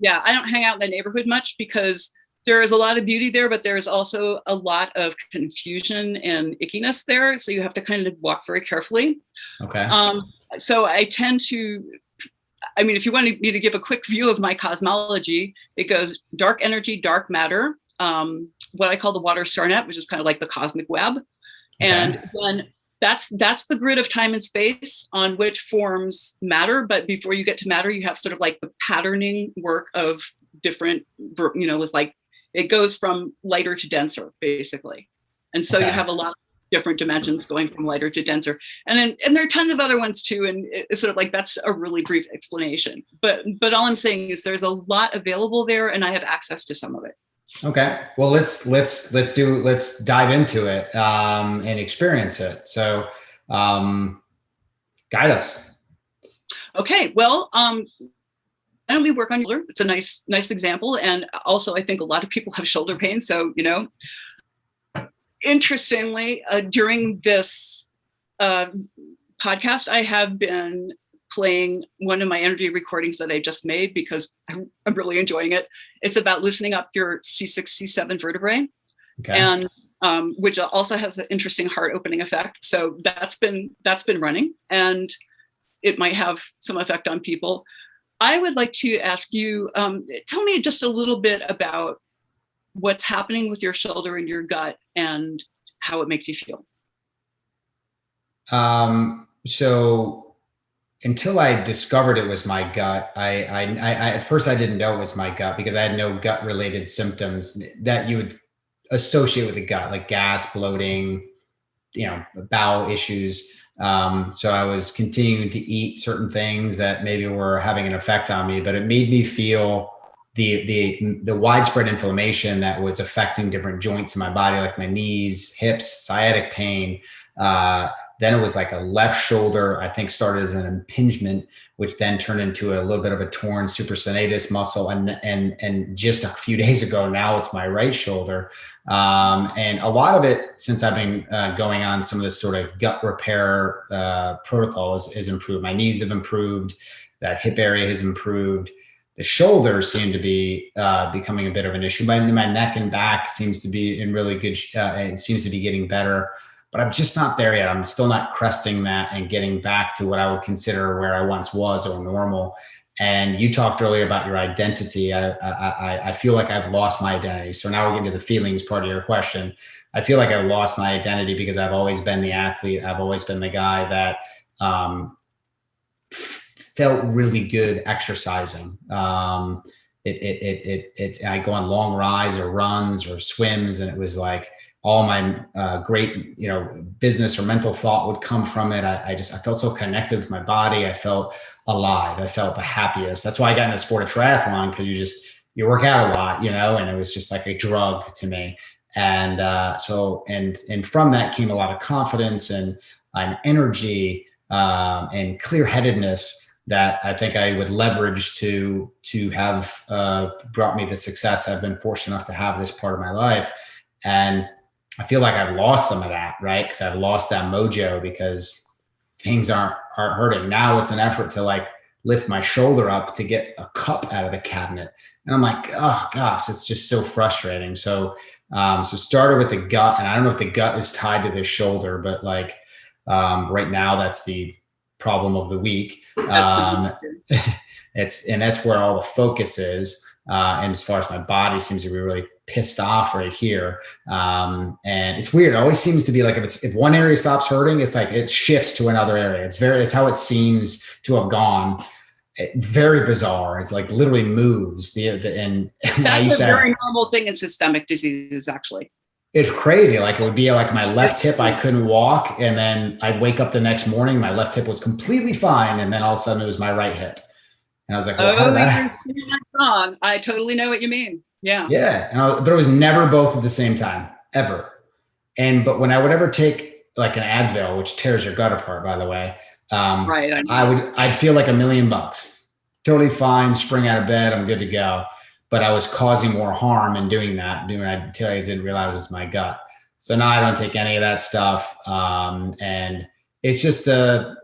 Yeah, I don't hang out in the neighborhood much because there is a lot of beauty there, but there is also a lot of confusion and ickiness there. So you have to kind of walk very carefully. Okay. So I tend to, I mean, if you want me to give a quick view of my cosmology, it goes dark energy, dark matter, what I call the water star net, which is kind of like the cosmic web. Okay. And then that's the grid of time and space on which forms matter. But before you get to matter, you have sort of like the patterning work of different, with like, it goes from lighter to denser, basically. And so you have a lot of different dimensions going from lighter to denser. And there are tons of other ones too. And it's sort of like, that's a really brief explanation. But all I'm saying is there's a lot available there and I have access to some of it. Okay. Well, let's dive into it and experience it. So guide us. Okay. Well, why don't we work on your shoulder? It's a nice example. And also I think a lot of people have shoulder pain. So, interestingly, during this podcast, I have been playing one of my energy recordings that I just made because I'm really enjoying it. It's about loosening up your C6, C7 vertebrae, and which also has an interesting heart opening effect. So that's been running, and it might have some effect on people. I would like to ask you, tell me just a little bit about what's happening with your shoulder and your gut and how it makes you feel. So until I discovered it was my gut, I at first I didn't know it was my gut because I had no gut related symptoms that you would associate with the gut, like gas, bloating, bowel issues. So I was continuing to eat certain things that maybe were having an effect on me, but it made me feel the widespread inflammation that was affecting different joints in my body, like my knees, hips, sciatic pain. Then it was like a left shoulder, I think started as an impingement, which then turned into a little bit of a torn supraspinatus muscle. And just a few days ago, now it's my right shoulder. And a lot of it, since I've been going on some of this sort of gut repair protocols, is improved. My knees have improved. That hip area has improved. The shoulders seem to be becoming a bit of an issue. My neck and back seems to be in really good, it seems to be getting better. But I'm just not there yet. I'm still not cresting that and getting back to what I would consider where I once was or normal. And you talked earlier about your identity. I feel like I've lost my identity. So now we're getting to the feelings part of your question. I feel like I've lost my identity because I've always been the athlete. I've always been the guy that felt really good exercising. I go on long rides or runs or swims, and it was like, all my great, business or mental thought would come from it. I felt so connected with my body. I felt alive. I felt the happiest. That's why I got into the sport of triathlon, because you work out a lot, and it was just like a drug to me. And and from that came a lot of confidence and energy and clear-headedness that I think I would leverage to have brought me the success I've been fortunate enough to have this part of my life. And I feel like I've lost some of that, right? Because I've lost that mojo because things aren't hurting. Now it's an effort to like lift my shoulder up to get a cup out of the cabinet. And I'm like, oh gosh, it's just so frustrating. So started with the gut, and I don't know if the gut is tied to the shoulder, but like right now that's the problem of the week. That's where all the focus is. And as far as my body seems to be really pissed off right here. And it's weird. It always seems to be like, if one area stops hurting, it's like, it shifts to another area. It's how it seems to have gone. Very bizarre. It's like literally moves. That's a very normal thing in systemic diseases, actually. It's crazy. Like it would be like my left hip, I couldn't walk. And then I'd wake up the next morning, my left hip was completely fine. And then all of a sudden it was my right hip. And I was like, well, how did You're that? saying that wrong. I totally know what you mean. Yeah. Yeah. But it was never both at the same time, ever. But when I would ever take like an Advil, which tears your gut apart, by the way, Right. I'd feel like $1,000,000. Totally fine, spring out of bed, I'm good to go. But I was causing more harm in doing that. Until I didn't realize it was my gut. So now I don't take any of that stuff. And it's just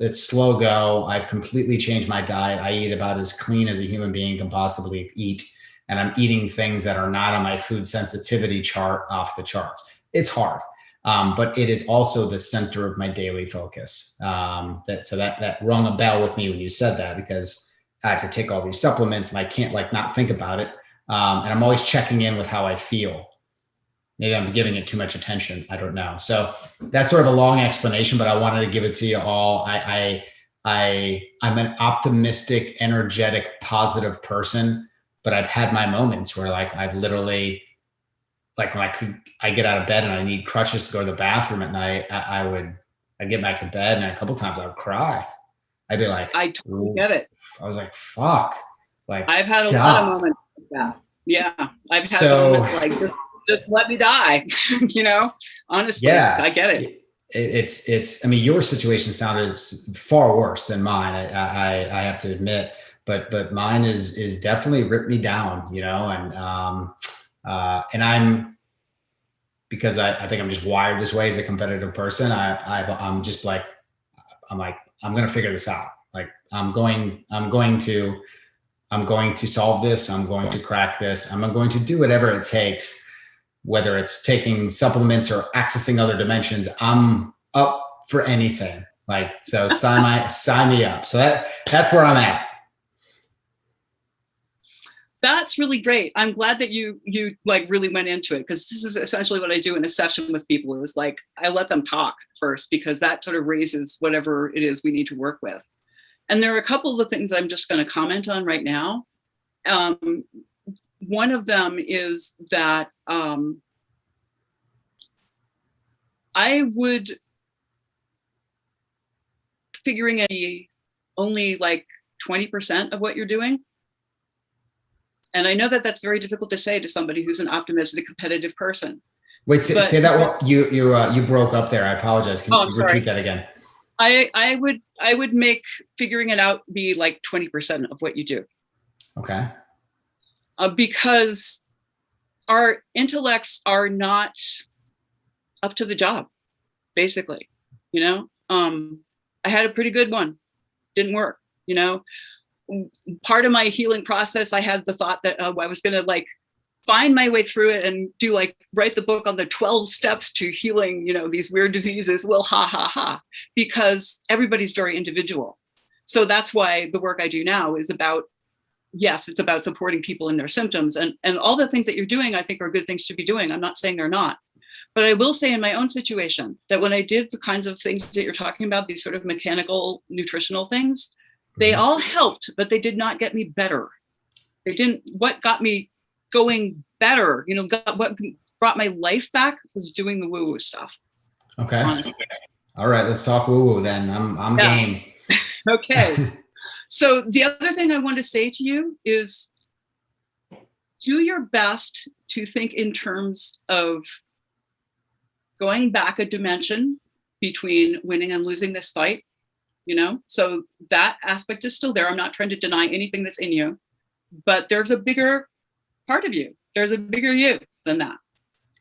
it's slow go. I've completely changed my diet. I eat about as clean as a human being can possibly eat. And I'm eating things that are not on my food sensitivity chart off the charts. It's hard. But it is also the center of my daily focus. That rung a bell with me when you said that, because I have to take all these supplements and I can't like not think about it. And I'm always checking in with how I feel. Maybe I'm giving it too much attention. I don't know. So that's sort of a long explanation, but I wanted to give it to you all. I'm an optimistic, energetic, positive person, but I've had my moments where like I've literally, like when I get out of bed and I need crutches to go to the bathroom at night, I'd get back to bed, and a couple of times I would cry. I'd be like, I totally get it. I was like, fuck. Like I've had stop. a lot of moments like that. Yeah. I've had moments like, just let me die. Honestly, yeah, I get it. It's, I mean, your situation sounded far worse than mine. I have to admit, but mine is definitely ripped me down, and I'm, because I think I'm just wired this way as a competitive person. I'm just like, I'm going to figure this out. Like I'm going to solve this. I'm going to crack this. I'm going to do whatever it takes, whether it's taking supplements or accessing other dimensions. I'm up for anything. Like, so sign me up. So that's where I'm at. That's really great. I'm glad that you like really went into it, because this is essentially what I do in a session with people. It was like, I let them talk first, because that sort of raises whatever it is we need to work with. And there are a couple of things I'm just going to comment on right now. One of them is that I would figuring any only like 20% of what you're doing. And I know that that's very difficult to say to somebody who's an optimistic, competitive person. Wait, say that. You broke up there. I apologize. Can you repeat that again? I would make figuring it out be like 20% of what you do. Okay. Because our intellects are not up to the job, basically. I had a pretty good one, didn't work. Part of my healing process, I had the thought that I was going to like find my way through it and write the book on the 12 steps to healing, these weird diseases. Well, because everybody's very individual. So that's why the work I do now is about, yes, it's about supporting people in their symptoms, and all the things that you're doing, I think are good things to be doing. I'm not saying they're not, but I will say in my own situation that when I did the kinds of things that you're talking about, these sort of mechanical nutritional things, they all helped, but they did not get me better. They didn't. What got me going better, what brought my life back was doing the woo-woo stuff. Okay. Honestly. All right, let's talk woo-woo then. I'm game. Okay. So the other thing I want to say to you is do your best to think in terms of going back a dimension between winning and losing this fight. So that aspect is still there. I'm not trying to deny anything that's in you, but there's a bigger part of you. There's a bigger you than that.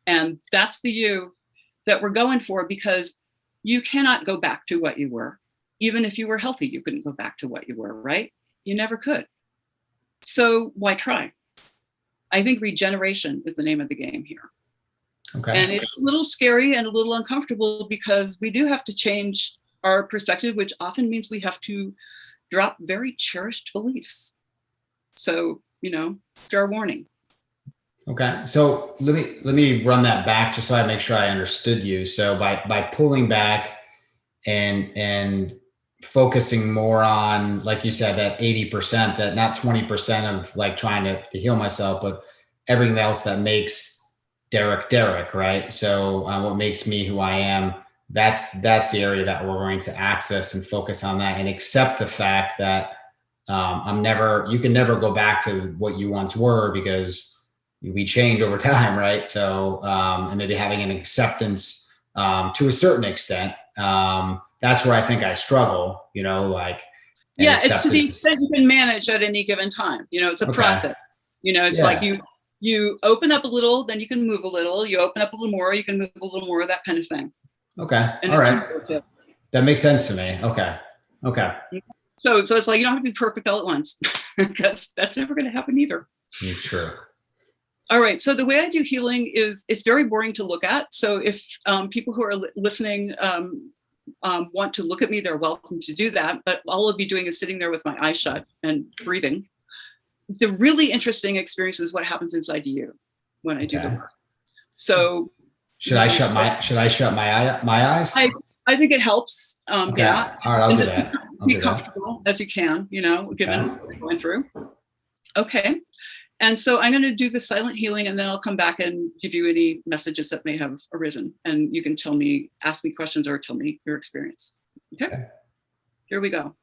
And that's the you that we're going for, because you cannot go back to what you were. Even if you were healthy, you couldn't go back to what you were, right? You never could. So why try? I think regeneration is the name of the game here. Okay. And it's a little scary and a little uncomfortable, because we do have to change our perspective, which often means we have to drop very cherished beliefs. So, fair warning. Okay. So let me run that back just so I make sure I understood you. So by pulling back and focusing more on, like you said, that 80%, that not 20% of like trying to heal myself, but everything else that makes Derek, right? So what makes me who I am, that's the area that we're going to access and focus on that and accept the fact that you can never go back to what you once were because we change over time, right? So, and maybe having an acceptance to a certain extent, that's where I think I struggle, like and Yeah, it's to the acceptance. extent you can manage at any given time. It's a Okay. process. It's like you open up a little, then you can move a little. You open up a little more, you can move a little more, that kind of thing. Okay. And All it's right. That makes sense to me. Okay. So it's like you don't have to be perfect all at once because that's never going to happen either. True. All right. So the way I do healing is it's very boring to look at. So if people who are listening want to look at me, they're welcome to do that. But all I'll be doing is sitting there with my eyes shut and breathing. The really interesting experience is what happens inside you when I do the work. So should I shut my eyes? I think it helps. Okay. Yeah. All right, I'll do that. Be comfortable as you can, given what you're going through. Okay. And so I'm going to do the silent healing, and then I'll come back and give you any messages that may have arisen. And you can ask me questions or tell me your experience. Okay. Here we go.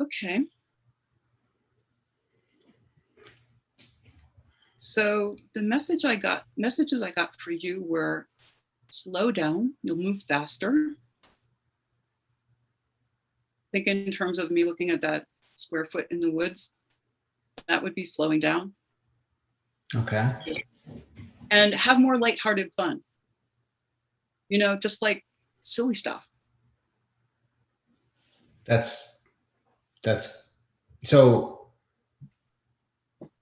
Okay. So the messages I got for you were slow down, you'll move faster. Think in terms of me looking at that square foot in the woods, that would be slowing down. Okay. And have more lighthearted fun. Just like silly stuff. That's so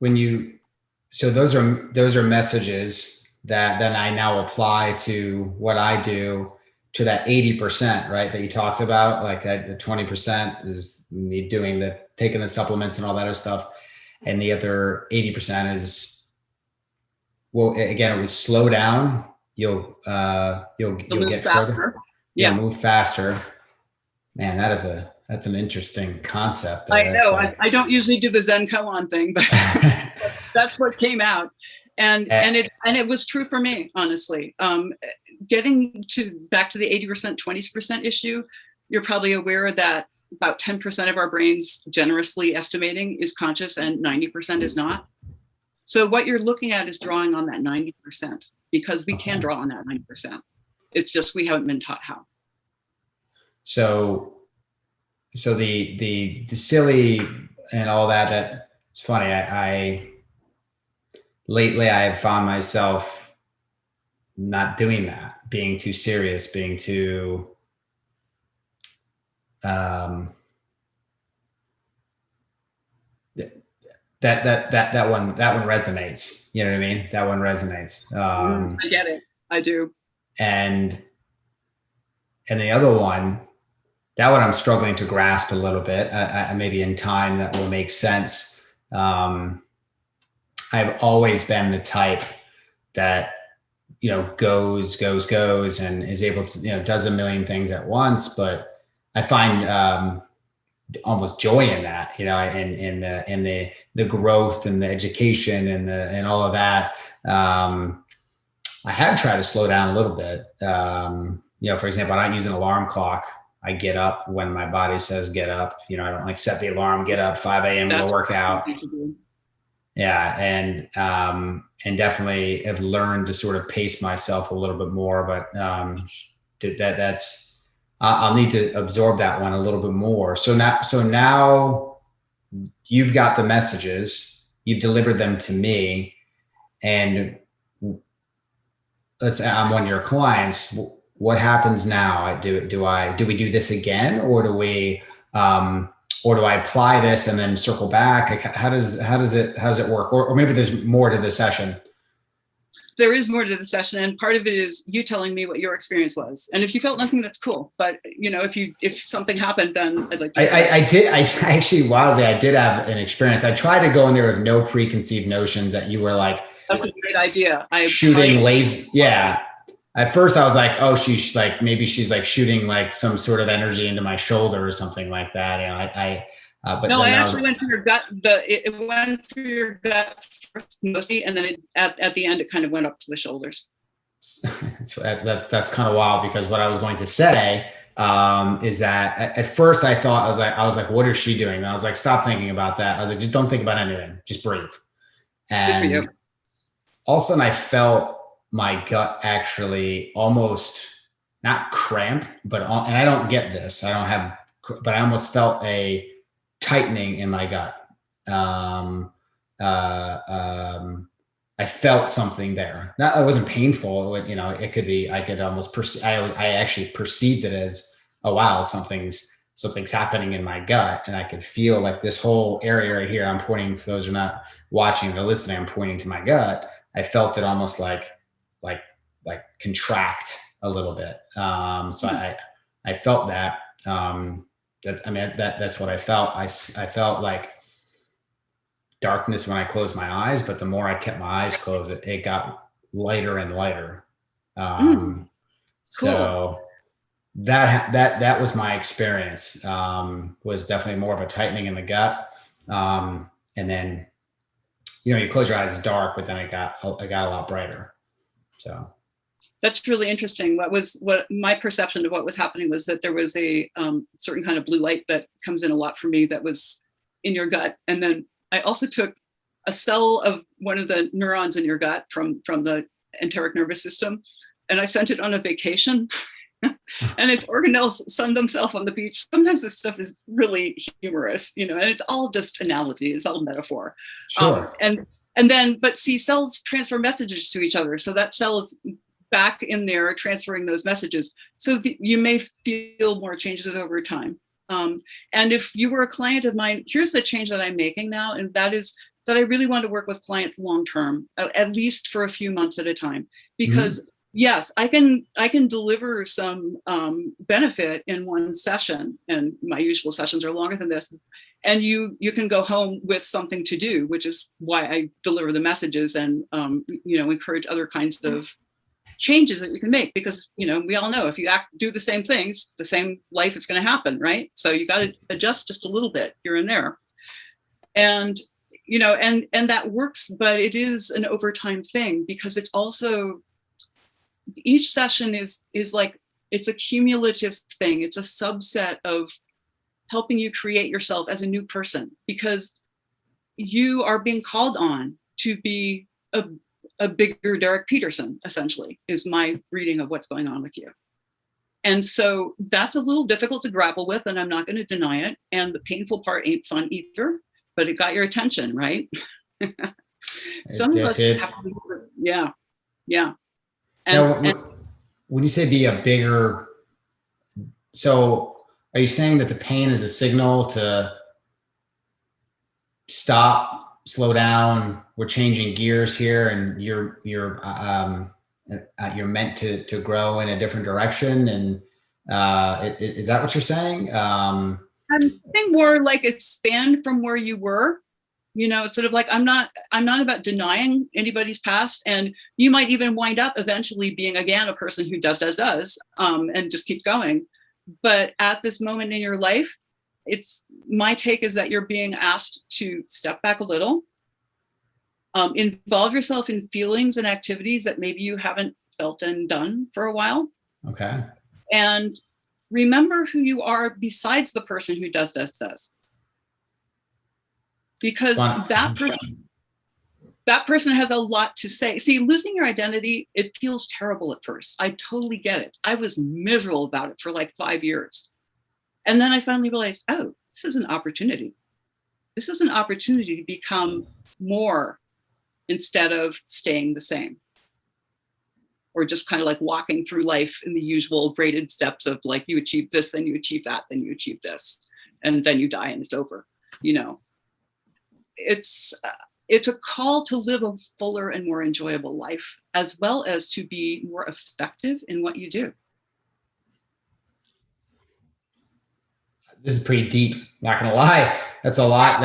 those are messages that then I now apply to what I do, to that 80%, right? That you talked about, like that the 20% is me taking the supplements and all that other stuff. And the other 80% is, well, again, it was slow down. You'll get faster. further. Yeah. You'll move faster. Man, that's an interesting concept there. I know. I don't usually do the Zen koan thing, but that's what came out. And it was true for me, honestly. Getting back to the 80%, 20% issue, you're probably aware that about 10% of our brains, generously estimating, is conscious and 90% is not. So what you're looking at is drawing on that 90%, because we can draw on that 90%. It's just we haven't been taught how. So the silly and all that it's funny. I lately I have found myself not doing that, being too serious, being too that one resonates. You know what I mean? That one resonates. I get it. I do. And the other one, that one I'm struggling to grasp a little bit. Maybe in time that will make sense. I've always been the type that, goes and is able to, does a million things at once. But I find almost joy in that, in the growth and the education and all of that. I have tried to slow down a little bit. For example, I don't use an alarm clock. I get up when my body says get up. I don't set the alarm, get up 5 a.m. go work out. Yeah. And definitely have learned to sort of pace myself a little bit more, but I'll need to absorb that one a little bit more. So now you've got the messages, you've delivered them to me, and let's say I'm one of your clients. What happens now? Do we do this again, or do I apply this and then circle back? Like, how does it work? Or maybe there's more to the session. There is more to the session, and part of it is you telling me what your experience was. And if you felt nothing, that's cool. But if something happened, then I'd like to. I did have an experience. I tried to go in there with no preconceived notions that you were like. That's a great idea. Shooting laser. Yeah. At first I was like, oh, she's like, maybe she's like shooting like some sort of energy into my shoulder or something like that. But no, I actually went through your gut. It went through your gut first mostly, and then at the end it kind of went up to the shoulders. That's kind of wild, because what I was going to say is that at first I thought I was like, what is she doing? And I was like, stop thinking about that. I was like, just don't think about anything, just breathe. And good for you. All of a sudden I felt my gut actually almost not cramp, but and I don't get this. But I almost felt a tightening in my gut. I felt something there. It wasn't painful. It could be. I could almost I actually perceived it as, oh wow, something's happening in my gut, and I could feel like this whole area right here. I'm pointing to those who are not watching or listening. I'm pointing to my gut. I felt it almost like contract a little bit. So I felt that. That's what I felt. I felt like darkness when I closed my eyes, but the more I kept my eyes closed, it got lighter and lighter. Cool. So that was my experience. Was definitely more of a tightening in the gut. And then, you close your eyes, it's dark, but then it got a lot brighter. So that's really interesting. What my perception of what was happening was that there was a certain kind of blue light that comes in a lot for me that was in your gut. And then I also took a cell of one of the neurons in your gut from the enteric nervous system, and I sent it on a vacation. And its organelles sunned themselves on the beach. Sometimes this stuff is really humorous, and it's all just analogy. It's all metaphor. Sure. And then, but see, cells transfer messages to each other. So that cell is back in there transferring those messages. So you may feel more changes over time. And if you were a client of mine, here's the change that I'm making now. And that is that I really want to work with clients long-term, at least for a few months at a time, because yes, I can deliver some benefit in one session, and my usual sessions are longer than this. And you can go home with something to do, which is why I deliver the messages and encourage other kinds of changes that you can make, because we all know if you do the same things, the same life is going to happen, right? So you got to adjust just a little bit here and there, and and that works, but it is an overtime thing, because it's also, each session is like, it's a cumulative thing. It's a subset of helping you create yourself as a new person, because you are being called on to be a bigger Derek Peterson, essentially, is my reading of what's going on with you. And so that's a little difficult to grapple with, and I'm not going to deny it. And the painful part ain't fun either, but it got your attention, right? Some of us have to, yeah. And, now, when you say be a bigger, so are you saying that the pain is a signal to stop, slow down, we're changing gears here, and you're meant to grow in a different direction? And is that what you're saying? I'm thinking more like expand from where you were, sort of like, I'm not about denying anybody's past, and you might even wind up eventually being again a person who does and just keep going. But at this moment in your life, my take is that you're being asked to step back a little, involve yourself in feelings and activities that maybe you haven't felt and done for a while. Okay. And remember who you are besides the person who does. Because that person has a lot to say. See, losing your identity, it feels terrible at first. I totally get it. I was miserable about it for like 5 years. And then I finally realized, oh, this is an opportunity. This is an opportunity to become more instead of staying the same. Or just kind of like walking through life in the usual graded steps of like, you achieve this, then you achieve that, then you achieve this, and then you die and it's over. It's a call to live a fuller and more enjoyable life, as well as to be more effective in what you do. This is pretty deep, not gonna lie. That's a lot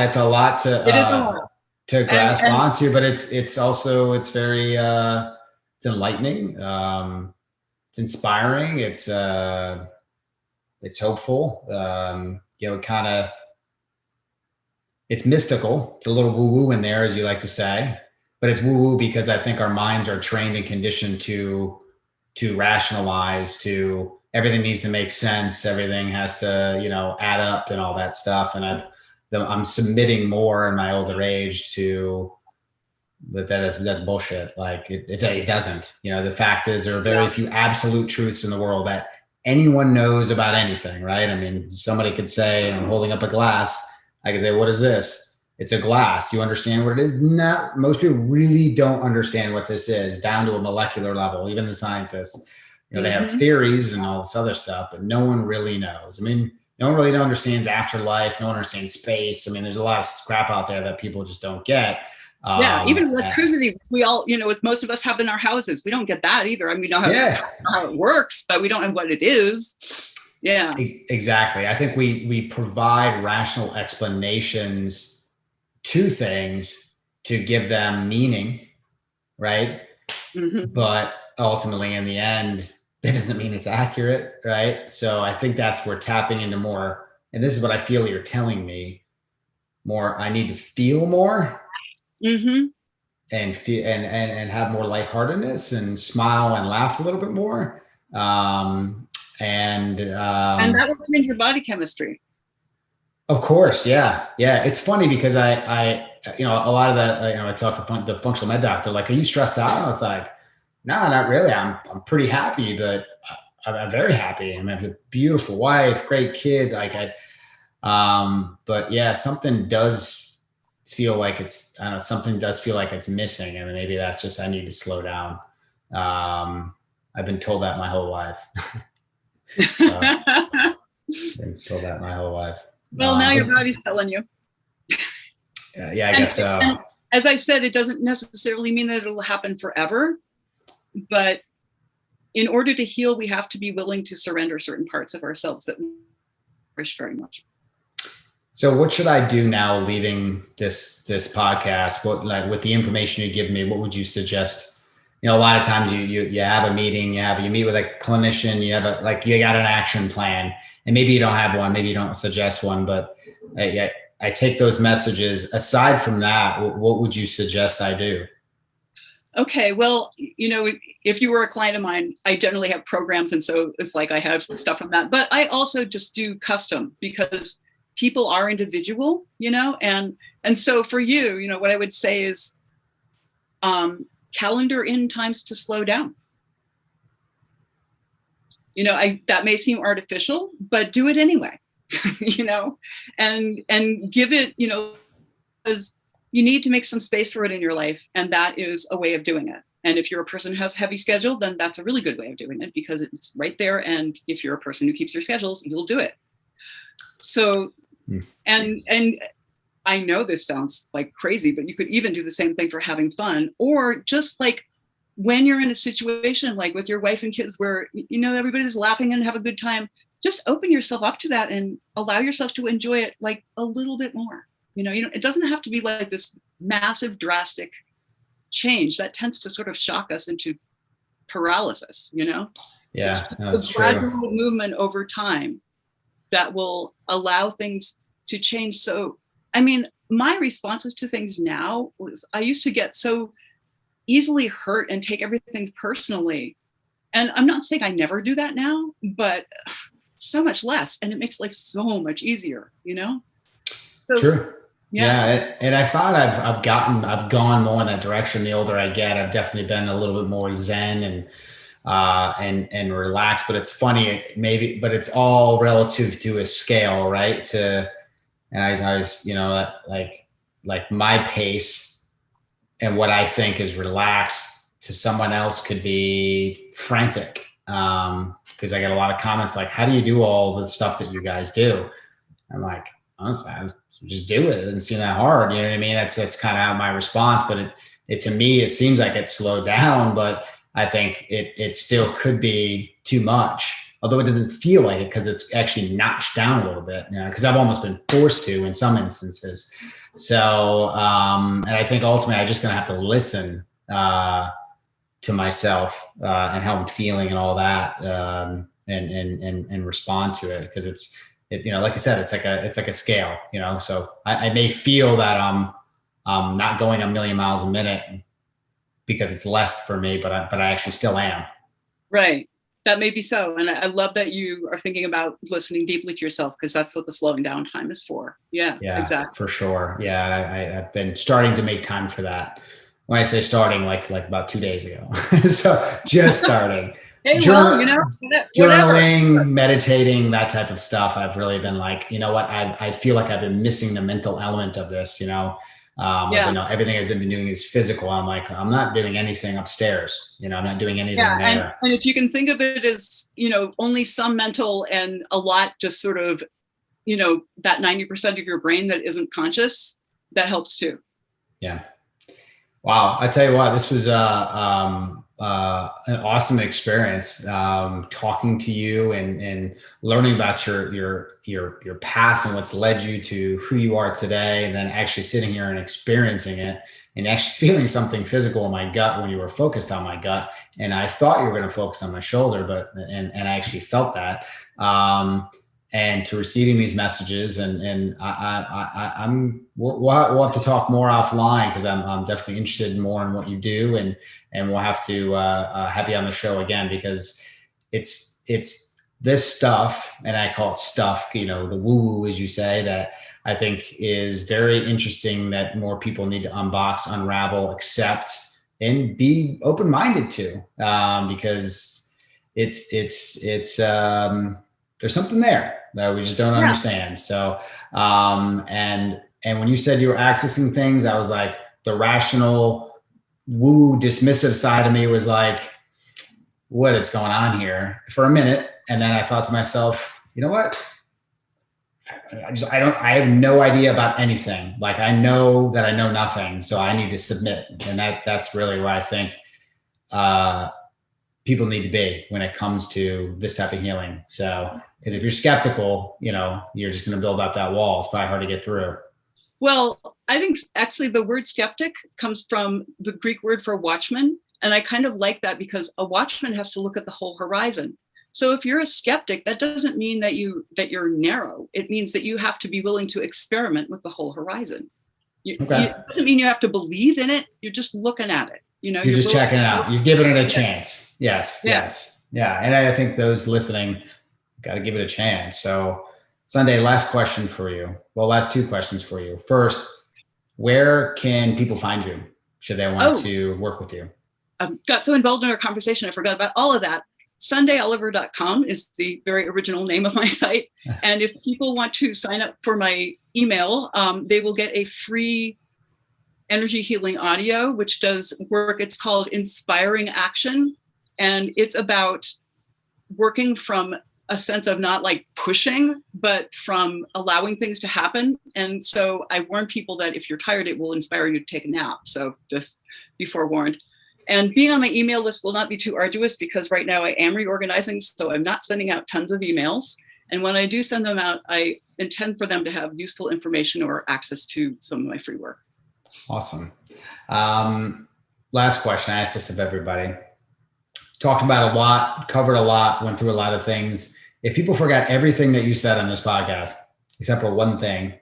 to grasp onto, but it's also, it's very it's enlightening, it's inspiring, it's hopeful, it's mystical. It's a little woo-woo in there, as you like to say, but it's woo-woo because I think our minds are trained and conditioned to rationalize, to everything needs to make sense. Everything has to, add up and all that stuff. And I'm submitting more in my older age to that's bullshit. Like it doesn't, the fact is there are very few absolute truths in the world that anyone knows about anything, right? I mean, somebody could say, I'm holding up a glass. I could say, what is this? It's a glass. You understand what it is? No, most people really don't understand what this is, down to a molecular level. Even the scientists, they have theories and all this other stuff, but no one really knows. I mean, no one really understands afterlife. No one understands space. I mean, there's a lot of crap out there that people just don't get. Even electricity, we all, with most of us have in our houses. We don't get that either. I mean, we know how it works, but we don't know what it is. Yeah, exactly. I think we provide rational explanations to things to give them meaning, right? But ultimately, in the end, that doesn't mean it's accurate, right? So I think that's where tapping into more, and this is what I feel you're telling me, more. I need to feel more, and feel and have more lightheartedness and smile and laugh a little bit more. And that will change your body chemistry. Of course. Yeah. It's funny because I a lot of that, I talked to the functional med doctor, like, are you stressed out? I was like, no, not really. I'm pretty happy, but I'm very happy. I have a beautiful wife, great kids. But yeah, something does feel like something does feel like it's missing. I mean, maybe that's just, I need to slow down. I've been told that my whole life. I've been told that my whole life. Well, now your body's telling you. Yeah, I guess so. And as I said, it doesn't necessarily mean that it'll happen forever, but in order to heal, we have to be willing to surrender certain parts of ourselves that we cherish very much. So what should I do now leaving this podcast? What, like, with the information you give me, what would you suggest? You know, a lot of times you have a meeting, you meet with a clinician, you got an action plan, and maybe you don't have one, maybe you don't suggest one, but I take those messages. Aside from that, what would you suggest I do? Okay, well, you know, if you were a client of mine, I generally have programs, and so it's like I have stuff from that, but I also just do custom because people are individual, you know, and so for you, you know, what I would say is calendar in times to slow down. You know, that may seem artificial, but do it anyway, you know, and give it, you know, because you need to make some space for it in your life. And that is a way of doing it. And if you're a person who has a heavy schedule, then that's a really good way of doing it because it's right there. And if you're a person who keeps your schedules, you'll do it. So, and I know this sounds like crazy, but you could even do the same thing for having fun, or just like when you're in a situation like with your wife and kids where, you know, everybody's laughing and have a good time, just open yourself up to that and allow yourself to enjoy it like a little bit more. You know, it doesn't have to be like this massive, drastic change that tends to sort of shock us into paralysis, you know? Yeah, it's just a gradual movement over time that will allow things to change. So, I mean, my responses to things now was I used to get so easily hurt and take everything personally. And I'm not saying I never do that now, but so much less. And it makes life so much easier, you know? So, true. Yeah. And I found I've gone more in that direction. The older I get, I've definitely been a little bit more zen and relaxed, but it's funny, but it's all relative to a scale, right? And I was, you know, like my pace and what I think is relaxed to someone else could be frantic. Because I get a lot of comments like, how do you do all the stuff that you guys do? I'm like, honestly, I just do it. It doesn't seem that hard. You know what I mean? That's kind of my response, but it to me, it seems like it's slowed down, but I think it still could be too much, although it doesn't feel like it because it's actually notched down a little bit, you know, because I've almost been forced to in some instances. So, and I think ultimately I'm just going to have to listen to myself and how I'm feeling and all that, and respond to it, because it's, you know, like I said, it's like a scale, you know, so I may feel that I'm not going a million miles a minute because it's less for me, but I actually still am. Right. That may be so. And I love that you are thinking about listening deeply to yourself, because that's what the slowing down time is for. Yeah, exactly. For sure. Yeah. I've been starting to make time for that. When I say starting, like about 2 days ago. So just starting. Hey, well, you know, journaling, meditating, that type of stuff. I've really been like, you know what? I feel like I've been missing the mental element of this, you know. You know, everything I've been doing is physical. I'm like, I'm not doing anything upstairs. You know, I'm not doing anything there. And if you can think of it as, you know, only some mental and a lot just sort of, you know, that 90% of your brain that isn't conscious, that helps too. Yeah. Wow. I tell you what, this was an awesome experience, talking to you and learning about your past and what's led you to who you are today, and then actually sitting here and experiencing it and actually feeling something physical in my gut when you were focused on my gut. And I thought you were going to focus on my shoulder, and I actually felt that. And to receiving these messages, and we'll have to talk more offline, because I'm definitely interested more in what you do, and we'll have to have you on the show again, because it's this stuff, and I call it stuff, you know, the woo-woo, as you say, that I think is very interesting, that more people need to unbox, unravel, accept, and be open-minded to, because it's there's something there that we just don't understand. So, and when you said you were accessing things, I was like, the rational, woo, dismissive side of me was like, what is going on here for a minute. And then I thought to myself, you know what? I have no idea about anything. Like, I know that I know nothing, so I need to submit. And that's really where I think people need to be when it comes to this type of healing. So, because if you're skeptical, you're just going to build up that wall. It's probably hard to get through. Well, I think actually the word skeptic comes from the Greek word for watchman. And I kind of like that because a watchman has to look at the whole horizon. So if you're a skeptic, that doesn't mean that you're narrow. It means that you have to be willing to experiment with the whole horizon. It doesn't mean you have to believe in it. You're just looking at it. You're just checking it out. You're giving it a chance. Yes. Yeah. And I think those listening got to give it a chance. So Sunday, last question for you. Well, last two questions for you. First, where can people find you should they want to work with you? I got so involved in our conversation, I forgot about all of that. SundayOliver.com is the very original name of my site. And if people want to sign up for my email, they will get a free energy healing audio, which does work. It's called Inspiring Action. And it's about working from a sense of not like pushing, but from allowing things to happen. And so I warn people that if you're tired, it will inspire you to take a nap. So just be forewarned. And being on my email list will not be too arduous because right now I am reorganizing. So I'm not sending out tons of emails. And when I do send them out, I intend for them to have useful information or access to some of my free work. Awesome. Last question. I asked this of everybody. Talked about a lot, covered a lot, went through a lot of things. If people forgot everything that you said on this podcast, except for one thing,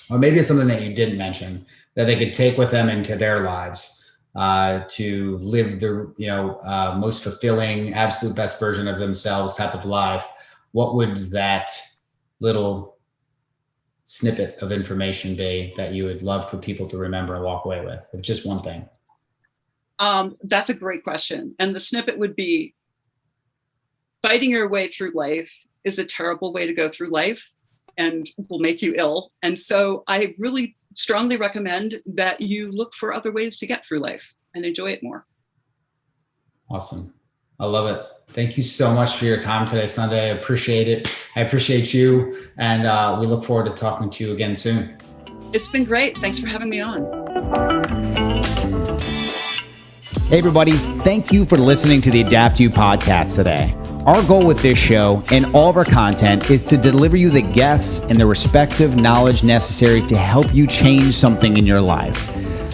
or maybe it's something that you didn't mention that they could take with them into their lives, to live the most fulfilling, absolute best version of themselves type of life, what would that little snippet of information be that you would love for people to remember and walk away with? Just one thing. That's a great question. And the snippet would be, fighting your way through life is a terrible way to go through life and will make you ill. And so I really strongly recommend that you look for other ways to get through life and enjoy it more. Awesome. I love it. Thank you so much for your time today, Sunday. I appreciate it. I appreciate you. And we look forward to talking to you again soon. It's been great. Thanks for having me on. Hey everybody, thank you for listening to the Adapt You podcast today. Our goal with this show and all of our content is to deliver you the guests and the respective knowledge necessary to help you change something in your life.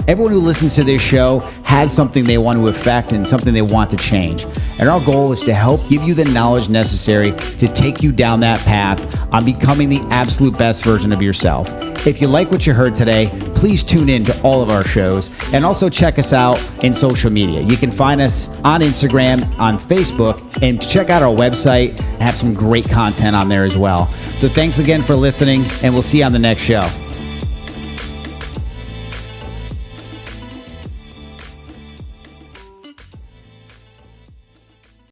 Everyone who listens to this show has something they want to affect and something they want to change. And our goal is to help give you the knowledge necessary to take you down that path on becoming the absolute best version of yourself. If you like what you heard today, please tune in to all of our shows and also check us out in social media. You can find us on Instagram, on Facebook, and check out our website and have some great content on there as well. So thanks again for listening, and we'll see you on the next show.